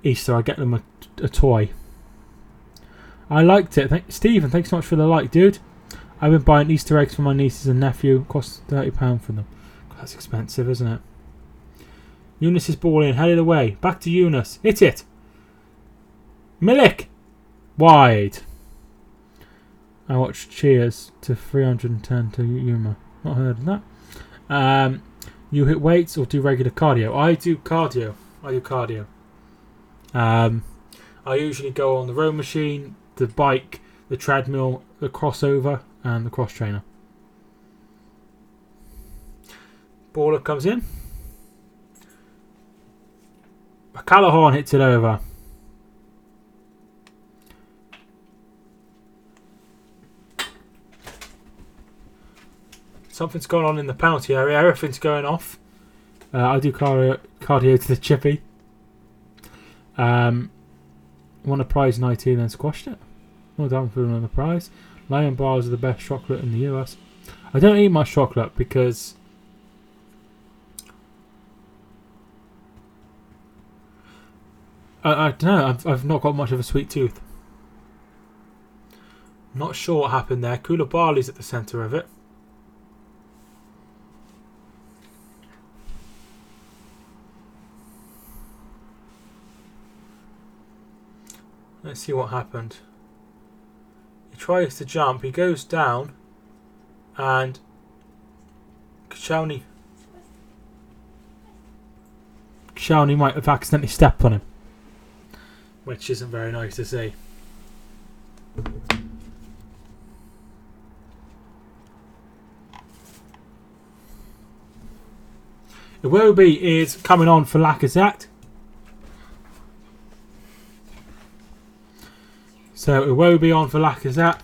Easter. I get them a toy. I liked it. Stephen, thanks so much for the like, dude. I've been buying Easter eggs for my nieces and nephew. It costs £30 for them. God, that's expensive, isn't it? Eunice is balling. Headed away. Back to Eunice. Hit it. Milik. Wide. I watched Cheers to 310 to Yuma. Not heard of that. You hit weights or do regular cardio? I do cardio. I usually go on the row machine, the bike, the treadmill, the crossover, and the cross trainer. Baller comes in. Callahan hits it over. Something's going on in the penalty area. Everything's going off. I do cardio to the chippy. Won a prize in IT and then squashed it. Well done for another prize. Lion bars are the best chocolate in the US. I don't eat much chocolate because I don't know. I've not got much of a sweet tooth. Not sure what happened there. Koulibaly's at the centre of it. Let's see what happened. He tries to jump. He goes down. And Koscielny might have accidentally stepped on him. Which isn't very nice to see. Iwobi is coming on for Lacazette. So Iwobi on for Lacazette.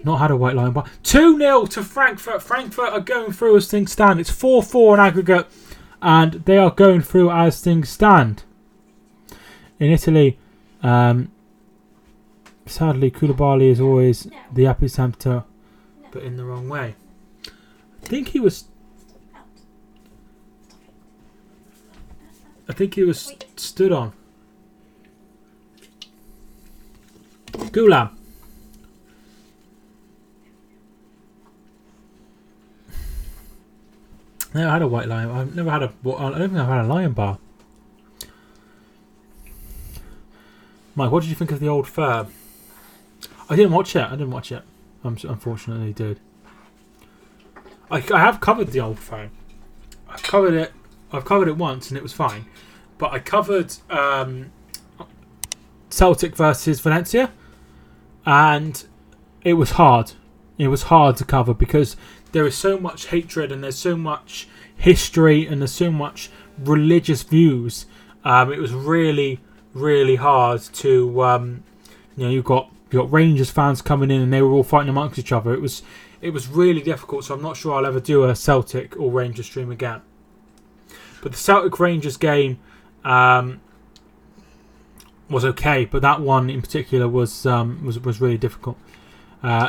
Not had a white line, but 2-0 to Frankfurt. Frankfurt are going through as things stand. It's 4-4 in aggregate, and they are going through as things stand. In Italy, sadly, Koulibaly is always the epicenter, but in the wrong way. I think he was stood on. Gulam. I never had a white lion. I don't think I've had a lion bar. Mike, what did you think of the old firm? I didn't watch it. Unfortunately, dude. I have covered the old firm. I've covered it once and it was fine. But I covered Celtic versus Valencia, and it was hard. It was hard to cover because there is so much hatred and there's so much history and there's so much religious views. It was really, really hard to. You've got Rangers fans coming in and they were all fighting amongst each other. It was really difficult. So I'm not sure I'll ever do a Celtic or Rangers stream again. But the Celtic Rangers game was okay, but that one in particular was really difficult.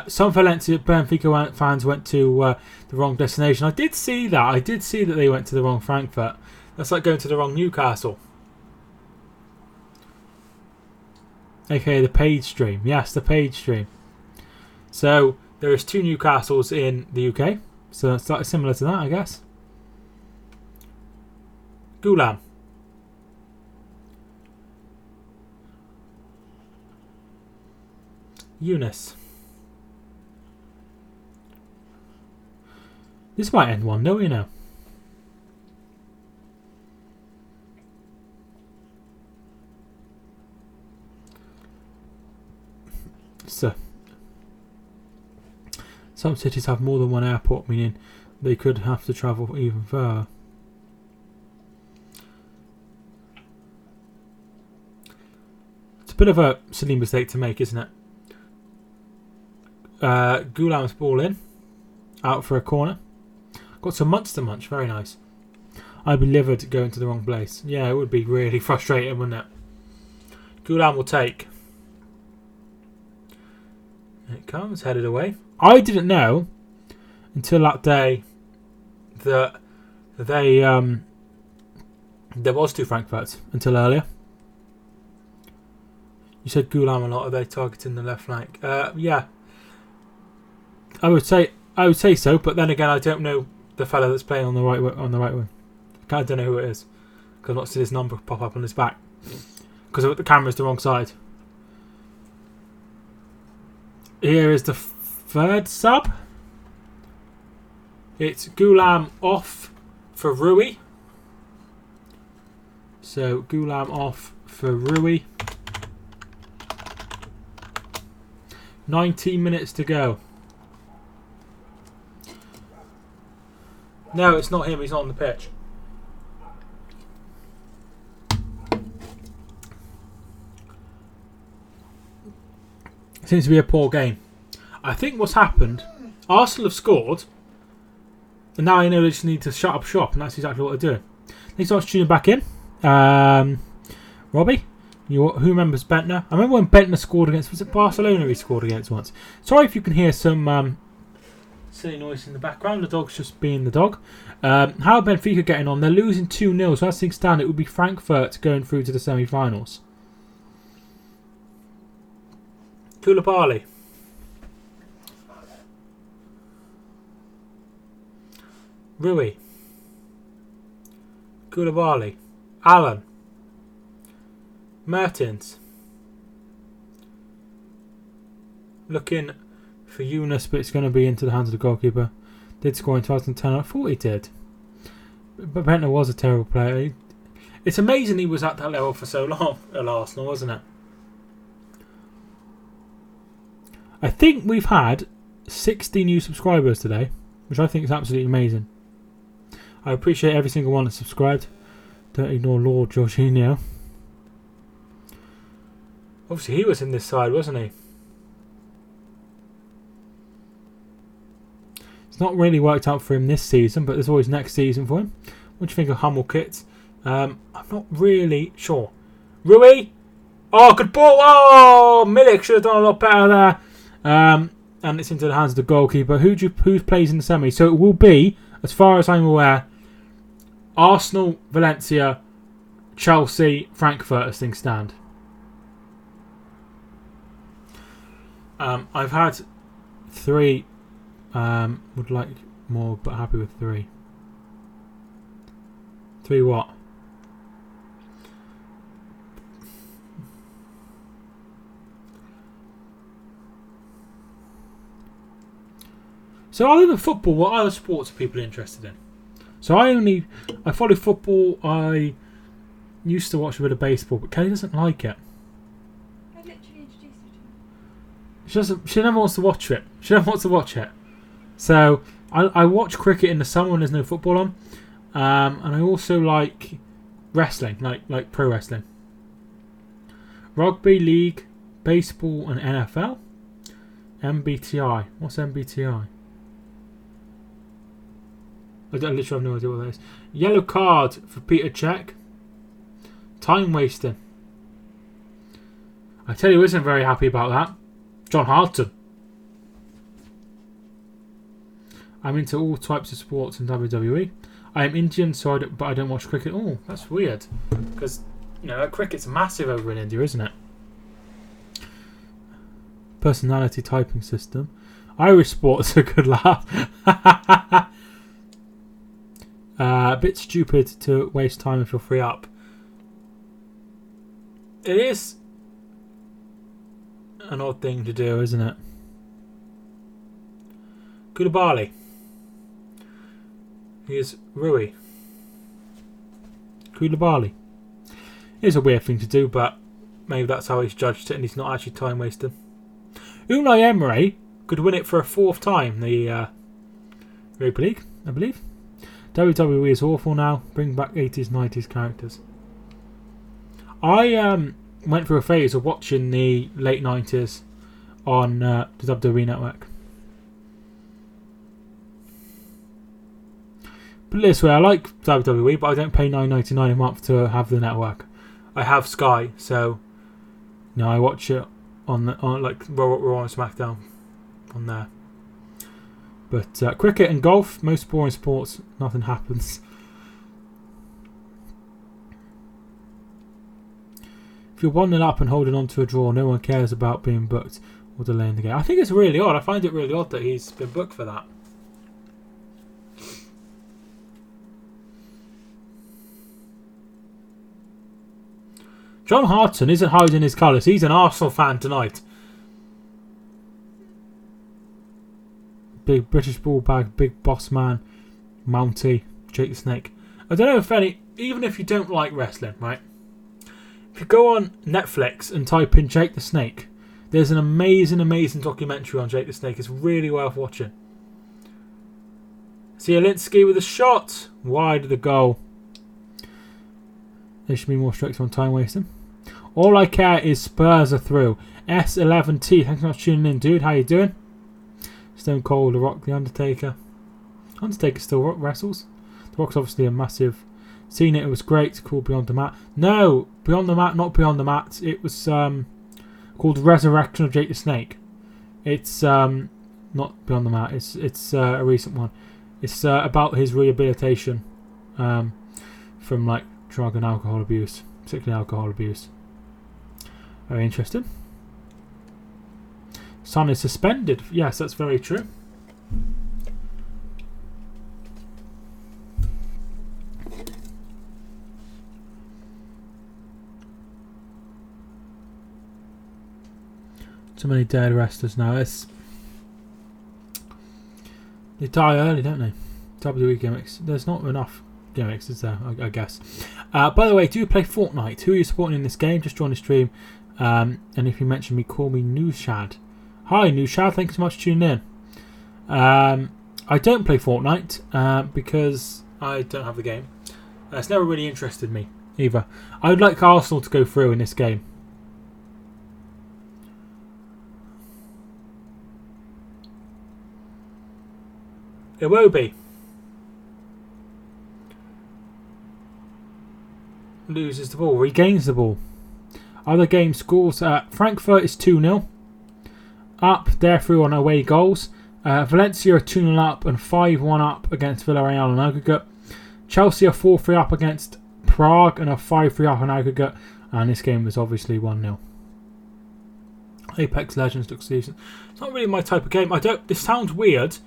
Some Valencia Benfica fans went to the wrong destination. I did see that they went to the wrong Frankfurt. That's like going to the wrong Newcastle. Okay, the paid stream. Yes, the paid stream. So there is 2 Newcastles in the UK. So it's slightly similar to that, I guess. Gulam. Eunice. This might end 1-0, you know. So, some cities have more than one airport, meaning they could have to travel even further. It's a bit of a silly mistake to make, isn't it? Gulam's ball in. Out for a corner. Got some Munster munch. Very nice. I'd be livid going to the wrong place. Yeah, it would be really frustrating, wouldn't it? Gulam will take. It comes, headed away. I didn't know until that day that they there was 2 Frankfurts until earlier. You said Gulam a lot. Are they targeting the left flank? Yeah, I would say so. But then again, I don't know the fella that's playing on the right wing. I don't know who it is because I've not seen his number pop up on his back because the camera's the wrong side. Here is the 3rd sub. It's Gulam off for Rui. So Gulam off for Rui. 19 minutes to go. No, it's not him. He's not on the pitch. Seems to be a poor game. I think what's happened, Arsenal have scored, and now I know they just need to shut up shop, and that's exactly what they're doing. They start tuning back in. Robbie, who remembers Bentner? I remember when Bentner scored against, was it Barcelona he scored against once? Sorry if you can hear some silly noise in the background. The dog's just being the dog. How are Benfica getting on? They're losing 2-0, so as things stand, it would be Frankfurt going through to the semi-finals. Koulibaly. Rui. Koulibaly. Allen. Mertens. Looking for Eunice, but it's going to be into the hands of the goalkeeper. Did score in 2010. I thought he did. But Bentner was a terrible player. It's amazing he was at that level for so long at Arsenal, wasn't it? I think we've had 60 new subscribers today, which I think is absolutely amazing. I appreciate every single one that's subscribed. Don't ignore Lord Jorginho. Obviously, he was in this side, wasn't he? It's not really worked out for him this season, but there's always next season for him. What do you think of Hummel kits? I'm not really sure. Rui? Oh, good ball! Oh, Milik should have done a lot better there. And it's into the hands of the goalkeeper. Who plays in the semi? So it will be, as far as I'm aware, Arsenal, Valencia, Chelsea, Frankfurt as things stand. I've had 3. Would like more, but happy with 3. 3 what? So other than football, what other sports are people interested in? So I follow football. I used to watch a bit of baseball, but Kelly doesn't like it. I literally introduced you to it. She doesn't. She never wants to watch it. She never wants to watch it. So I watch cricket in the summer when there's no football on, and I also like wrestling, like pro wrestling, rugby league, baseball, and NFL. MBTI. What's MBTI? I literally have no idea what that is. Yellow card for Peter Cech. Time wasting. I tell you, who isn't very happy about that. John Harton. I'm into all types of sports in WWE. I am Indian, but I don't watch cricket. Oh, that's weird. Because, cricket's massive over in India, isn't it? Personality typing system. Irish sports a good laugh. A bit stupid to waste time if you're free up. It is an odd thing to do, isn't it? Koulibaly. He is Rui. Koulibaly. It is a weird thing to do, but maybe that's how he's judged it, and he's not actually time wasting. Unai Emery could win it for a fourth time, the Europa League, I believe. WWE is awful now. Bring back 80s, 90s characters. I went through a phase of watching the late 90s on the WWE network. But this way, I like WWE, but I don't pay $9.99 a month to have the network. I have Sky, so I watch it on like Raw and SmackDown on there. But cricket and golf, most boring sports, nothing happens. If you're 1-0 up and holding on to a draw, no one cares about being booked or delaying the game. I think it's really odd. I find it really odd that he's been booked for that. John Harton isn't hiding his colours. He's an Arsenal fan tonight. Big British ball bag, big boss man, Mountie, Jake the Snake. I don't know if even if you don't like wrestling, right? If you go on Netflix and type in Jake the Snake, there's an amazing, amazing documentary on Jake the Snake. It's really worth watching. Zielinski with a shot. Wide of the goal. They should be more strict on time wasting. All I care is Spurs are through. S11T, thanks so much for tuning in, dude. How you doing? Stone Cold, The Rock, The Undertaker. Undertaker still wrestles. The Rock's obviously a massive. Seen it was great. Called Beyond the Mat. No, Beyond the Mat, not Beyond the Mat. It was called Resurrection of Jake the Snake. It's not Beyond the Mat. It's a recent one. It's about his rehabilitation from like drug and alcohol abuse, particularly alcohol abuse. Very interesting. Son is suspended. Yes, that's very true. Too many dead wrestlers now. They die early, don't they? WWE gimmicks. There's not enough gimmicks, is there? I guess. By the way, do you play Fortnite? Who are you supporting in this game? Just join the stream. And if you mention me, call me Nooshad. Hi, Nooshad. Thanks so much for tuning in. I don't play Fortnite because I don't have the game. It's never really interested me either. I would like Arsenal to go through in this game. Iwobi loses the ball, regains the ball. Other game scores. Frankfurt is 2-0 up. They're through on away goals. Valencia are 2-0 up and 5-1 up against Villarreal on aggregate. Chelsea are 4-3 up against Prague and are 5-3 up on aggregate. And this game was obviously 1-0. Apex Legends looks decent. It's not really my type of game. This sounds weird.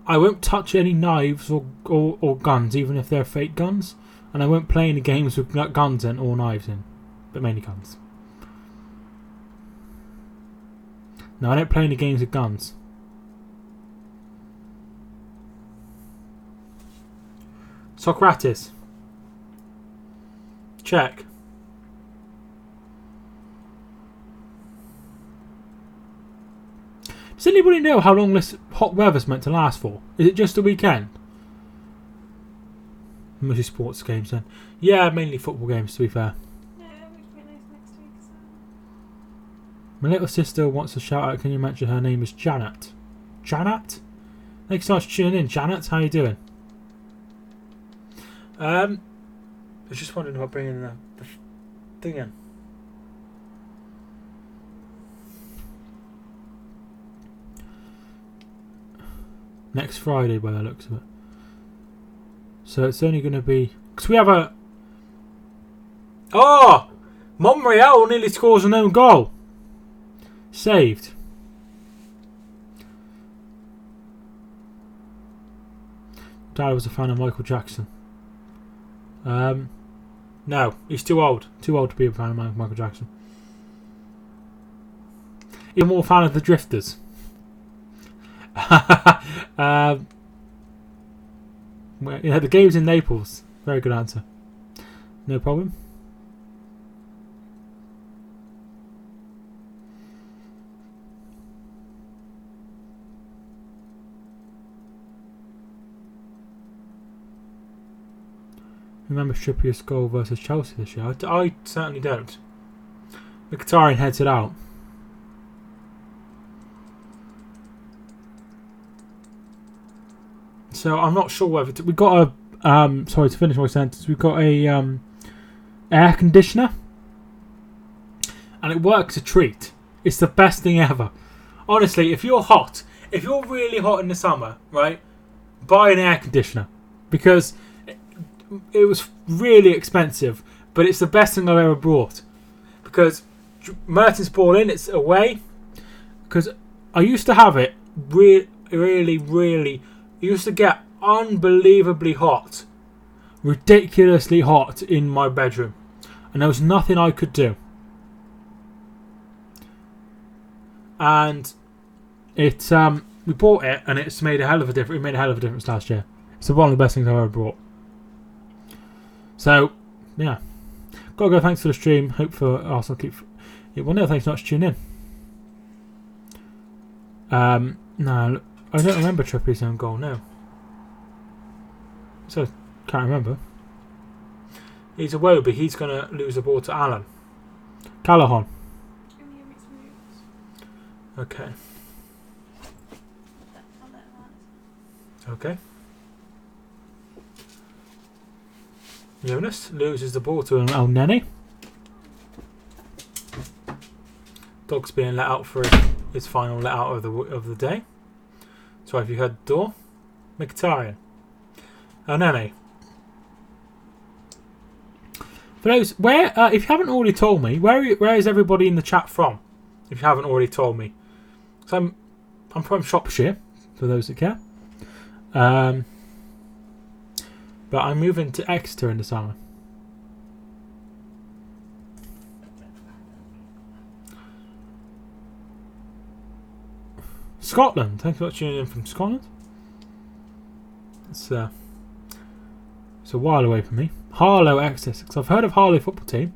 I won't touch any knives or guns, even if they're fake guns. And I won't play any games with guns in or knives in. But mainly guns. No, I don't play any games with guns. Socrates. Check. Does anybody know how long this hot weather's meant to last for? Is it just a weekend? Mostly sports games then. Yeah, mainly football games to be fair. Yeah, which will be nice next week. So. My little sister wants to shout out, can you mention her name is Janet? Janet? Thanks so much for tuning in, Janet. How you doing? I was just wondering about bringing the thing in. Next Friday by the looks of it. So it's only going to be... Because we have a... Oh! Monreal nearly scores an own goal. Saved. Dad was a fan of Michael Jackson. No, he's too old. Too old to be a fan of Michael Jackson. He's more a fan of the Drifters. Yeah, the game's in Naples. Very good answer. No problem. Remember Trippier's goal versus Chelsea this year? I certainly don't. Mkhitaryan heads it out. So I'm not sure whether we got a sorry to finish my sentence. We've got a air conditioner, and it works a treat. It's the best thing ever. Honestly, if you're hot, if you're really hot in the summer, right, buy an air conditioner because it was really expensive, but it's the best thing I've ever bought. Because Mertens ball in, it's away. Because I used to have it really. It used to get unbelievably hot, ridiculously hot in my bedroom, and there was nothing I could do. And it, we bought it, and it's made a hell of a difference. It made a hell of a difference last year. It's one of the best things I've ever bought. So, yeah. Gotta go, thanks for the stream. Hope for Arsenal keep... Yeah, well, no, thanks so much for tuning in. No, I don't remember Trippier's own goal, no. So, can't remember. He's a Wobie. He's going to lose the ball to Alan. Callahan. Okay. Okay. Jonas loses the ball to El Nene. Dog's being let out for his final let out of the day. So if you heard the door, Mkhitaryan. El Nene. For those, where if you haven't already told me, where is everybody in the chat from? If you haven't already told me, so I'm from Shropshire, for those that care. But I'm moving to Exeter in the summer. Scotland. Thanks for tuning in from Scotland. It's a while away from me. Harlow, Exeter. Because I've heard of Harlow football team.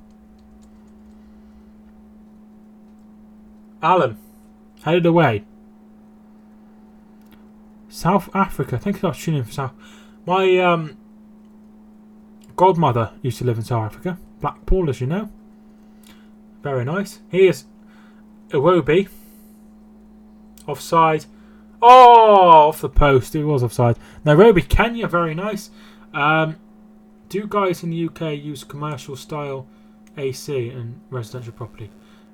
Alan. Headed away. South Africa. Thanks for tuning in from South. My godmother used to live in South Africa. Blackpool, as you know. Very nice. Here's Iwobi. Offside. Oh, off the post. It was offside. Nairobi, Kenya. Very nice. Do guys in the UK use commercial style AC in residential property?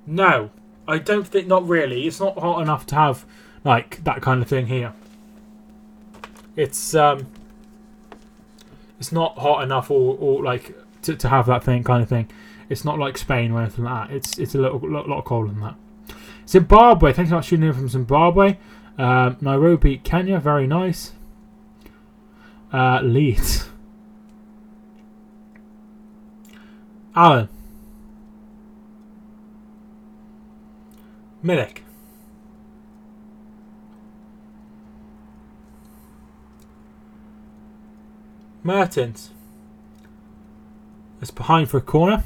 No. I don't think, not really. It's not hot enough to have like that kind of thing here. It's not hot enough or like to have that kind of thing. It's not like Spain or anything like that. It's a lot colder than that. Zimbabwe, thanks so much for tuning in from Zimbabwe. Nairobi, Kenya, very nice. Leeds. Alan. Milik. Mertens. It's behind for a corner.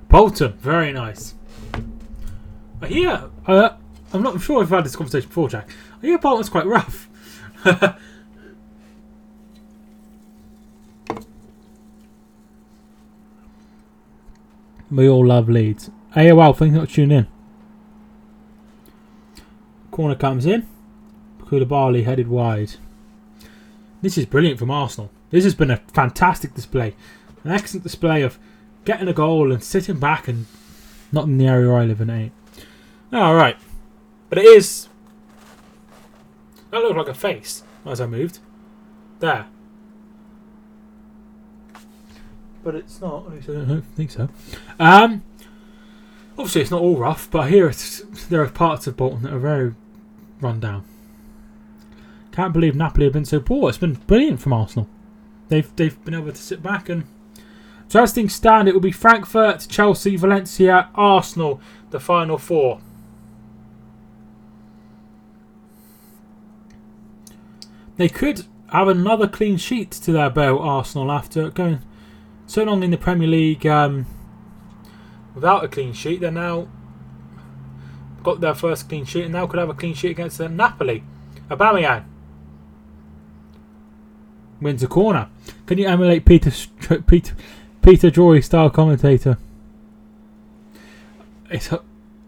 Bolton, very nice. I hear, I'm not sure if I've had this conversation before, Jack. I hear Bolton's quite rough. We all love Leeds. AOL, thank you for tuning in. Corner comes in. Koulibaly headed wide. This is brilliant from Arsenal. This has been a fantastic display. An excellent display of getting a goal and sitting back and not in the area I live in. Alright. But it is... That looked like a face as I moved. There. But it's not. I don't think so. Obviously it's not all rough, but I hear there are parts of Bolton that are very run down. Can't believe Napoli have been so poor. It's been brilliant from Arsenal. They've been able to sit back and... So as things stand, it will be Frankfurt, Chelsea, Valencia, Arsenal, the final four. They could have another clean sheet to their belt, Arsenal, after going so long in the Premier League without a clean sheet. They're now got their first clean sheet and now could have a clean sheet against Napoli. Aubameyang wins a corner. Can you emulate Peter Drury style commentator?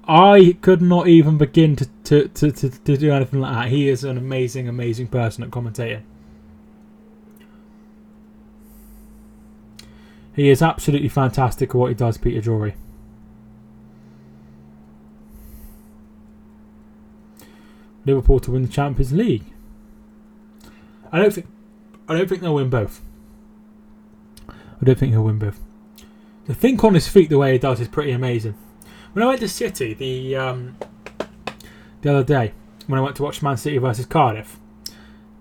I could not even begin to do anything like that. He is an amazing person at commentating. He is absolutely fantastic at what he does, Peter Drury. Liverpool to win the Champions League. I don't think they'll win both. I don't think he'll win both. To think on his feet the way he does is pretty amazing. When I went to City the other day, when I went to watch Man City versus Cardiff,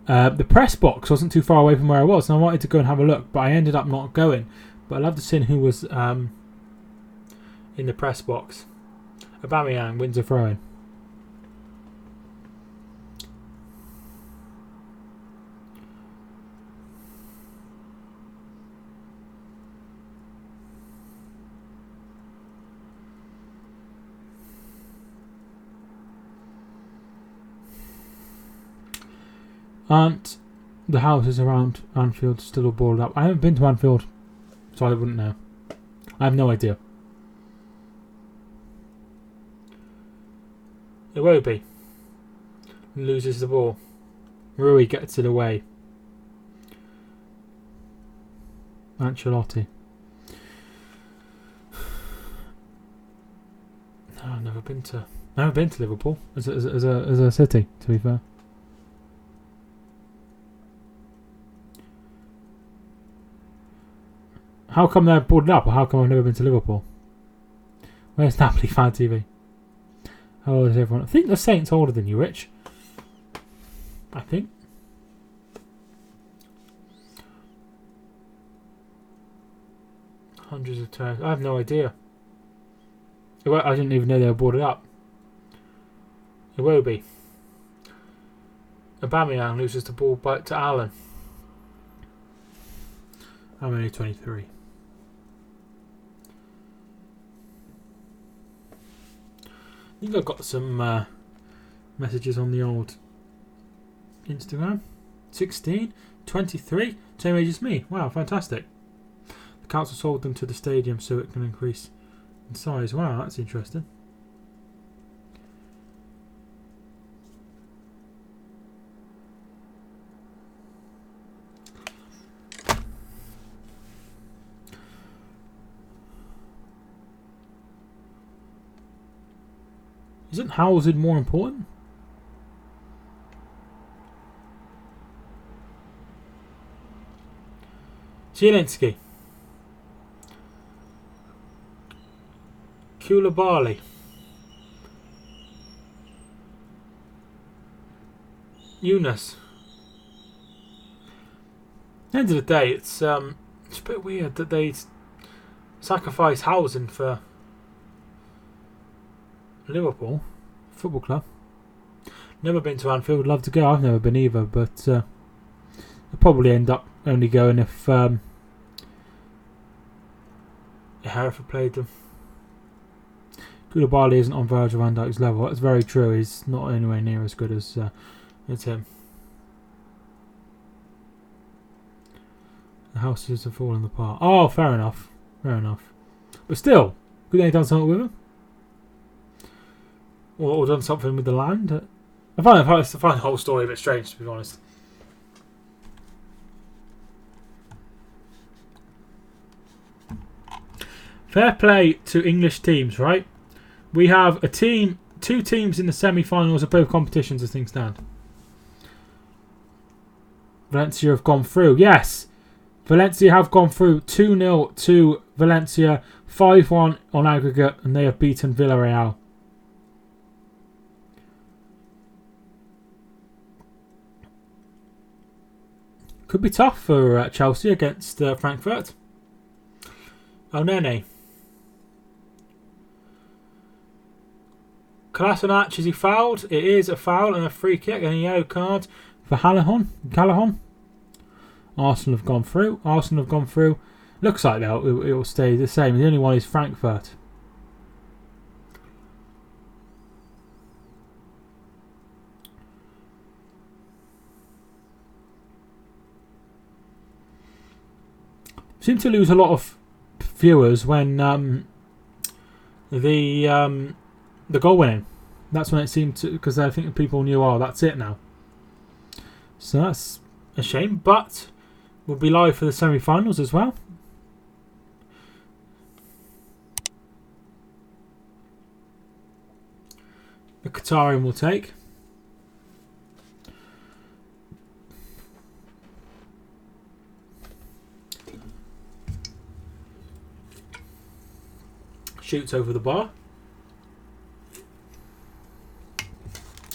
the press box wasn't too far away from where I was, and I wanted to go and have a look, but I ended up not going. But I love to see who was in the press box. Aubameyang wins a throw-in. Aren't the houses around Anfield still all boarded up? I haven't been to Anfield, so I wouldn't know. I have no idea. Iwobi loses the ball. Rui gets it away. Ancelotti. No, I've never been to Liverpool as a city, to be fair. How come they're boarded up, or how come I've never been to Liverpool? Where's Napoli Fan TV? How old is everyone? I think the Saints older than you, Rich. I think. Hundreds of times. I have no idea. I didn't even know they were boarded up. Iwobi. Aubameyang loses the ball back to Allen. I'm only 23. I think I've got some messages on the old Instagram. 16, 23, same age as me. Wow, fantastic. The council sold them to the stadium so it can increase in size. Wow, that's interesting. Isn't housing more important? Zielinski. Koulibaly. Yunus. At the end of the day, it's a bit weird that they sacrifice housing for Liverpool Football Club. Never been to Anfield. Love to go. I've never been either, but They'll probably end up only going if Hereford played them. Koulibaly isn't on Virgil van Dijk's level. That's very true. He's not anywhere near as good as him. The houses have fallen apart. Oh, fair enough. Fair enough. But still, good they've done something with them. Or done something with the land. I find the whole story a bit strange, to be honest. Fair play to English teams, right? We have two teams in the semi-finals of both competitions as things stand. Valencia have gone through. Yes! Valencia have gone through 2-0 to Valencia, 5-1 on aggregate, and they have beaten Villarreal. Could be tough for Chelsea against Frankfurt. Oh, Nene. Kolasinac, is he fouled? It is a foul and a free kick and a yellow card for Callahan. Arsenal have gone through. Looks like it will stay the same. The only one is Frankfurt. Seem to lose a lot of viewers when the goal went in. That's when it seemed to, because I think people knew, oh, that's it now. So that's a shame, but we'll be live for the semi-finals as well. The Qatarian will take. Shoots over the bar.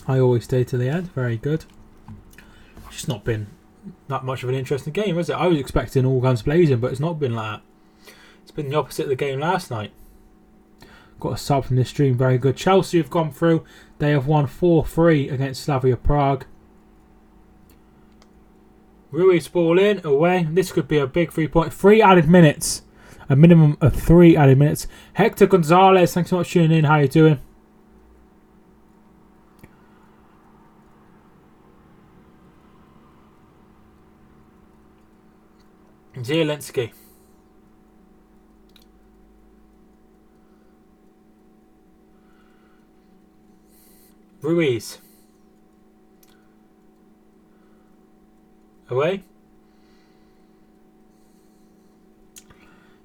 I always stay to the end. Very good. It's just not been that much of an interesting game, has it? I was expecting all guns blazing, but it's not been like that. It's been the opposite of the game last night. Got a sub from this stream. Very good. Chelsea have gone through. They have won 4-3 against Slavia Prague. Ruiz ball in, away. This could be a big 3 point. 3 added minutes. A minimum of 3 added minutes. Hector Gonzalez, thanks so much for tuning in. How you doing? Zielinski. Ruiz. Away.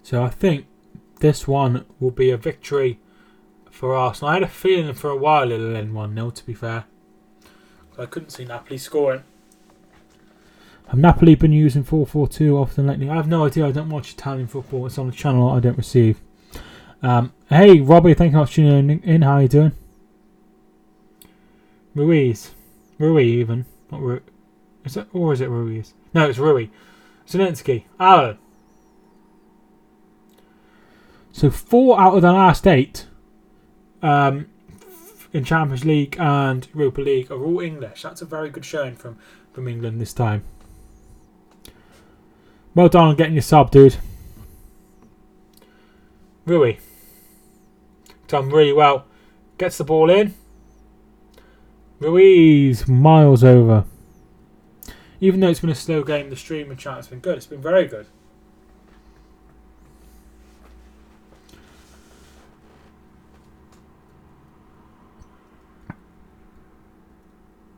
So I think this one will be a victory for Arsenal. I had a feeling for a while it'll end 1-0, to be fair. I couldn't see Napoli scoring. Have Napoli been using 4-4-2 often lately? I have no idea. I don't watch Italian football. It's on a channel I don't receive. Hey, Robbie, thank you for tuning in. How are you doing? Ruiz. Rui, even. Not Rui. Is it, or is it Ruiz? No, it's Rui. Zelensky. Alan. So 4 out of the last 8 in Champions League and Europa League are all English. That's a very good showing from England this time. Well done on getting your sub, dude. Rui. Done really well. Gets the ball in. Ruiz, miles over. Even though it's been a slow game, the stream and chat has been good. It's been very good.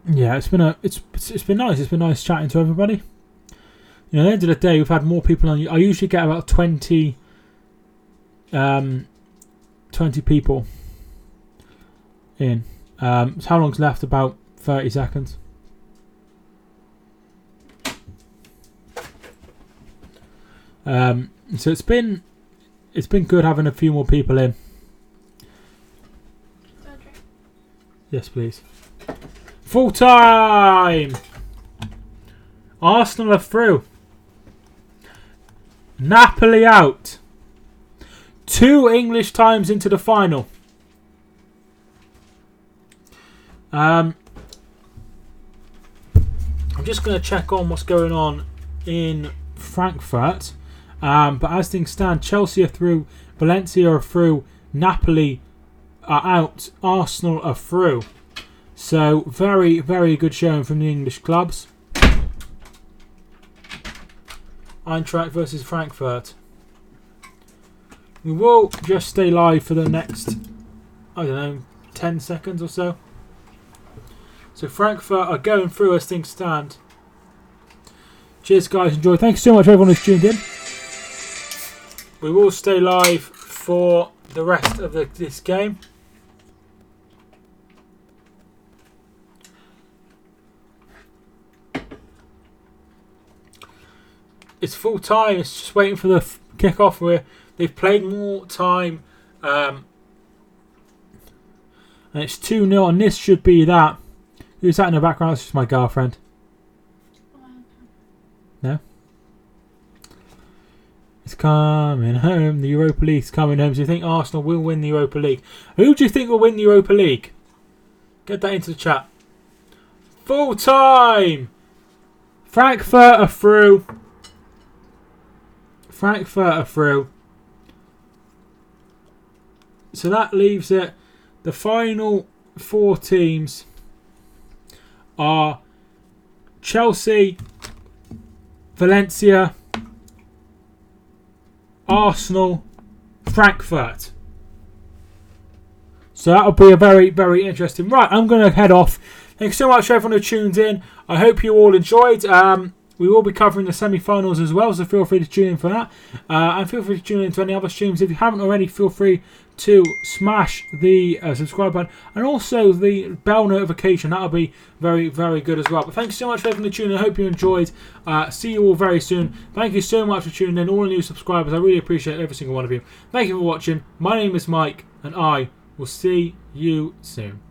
Yeah, it's been nice. It's been nice chatting to everybody. You know, at the end of the day, we've had more people on. I usually get about 20 people in. So how long's left? About 30 seconds. So it's been good having a few more people in. Yes, please. Full time. Arsenal are through. Napoli out. 2 English times into the final. I'm just going to check on what's going on in Frankfurt. But as things stand, Chelsea are through, Valencia are through, Napoli are out, Arsenal are through. So very, very good showing from the English clubs. Eintracht versus Frankfurt. We will just stay live for the next, I don't know, 10 seconds or so. So Frankfurt are going through as things stand. Cheers guys, enjoy. Thanks so much everyone who's tuned in. We will stay live for the rest of this game. It's full time. It's just waiting for the kick-off. They've played more time. And it's 2-0. And this should be that. Who's that in the background? That's just my girlfriend. No? It's coming home. The Europa League's coming home. So you think Arsenal will win the Europa League? Who do you think will win the Europa League? Get that into the chat. Full time! Frankfurt are through. Frankfurt are through. So that leaves it. The final 4 teams are Chelsea, Valencia, Arsenal, Frankfurt. So that'll be a very, very interesting. Right, I'm going to head off. Thanks so much for everyone who tuned in. I hope you all enjoyed. We will be covering the semi-finals as well, so feel free to tune in for that. And feel free to tune in to any other streams. If you haven't already, feel free to smash the subscribe button and also the bell notification. That'll be very, very good as well. But thanks so much for everyone to tune in. I hope you enjoyed. See you all very soon. Thank you so much for tuning in. All the new subscribers, I really appreciate every single one of you. Thank you for watching. My name is Mike, and I will see you soon.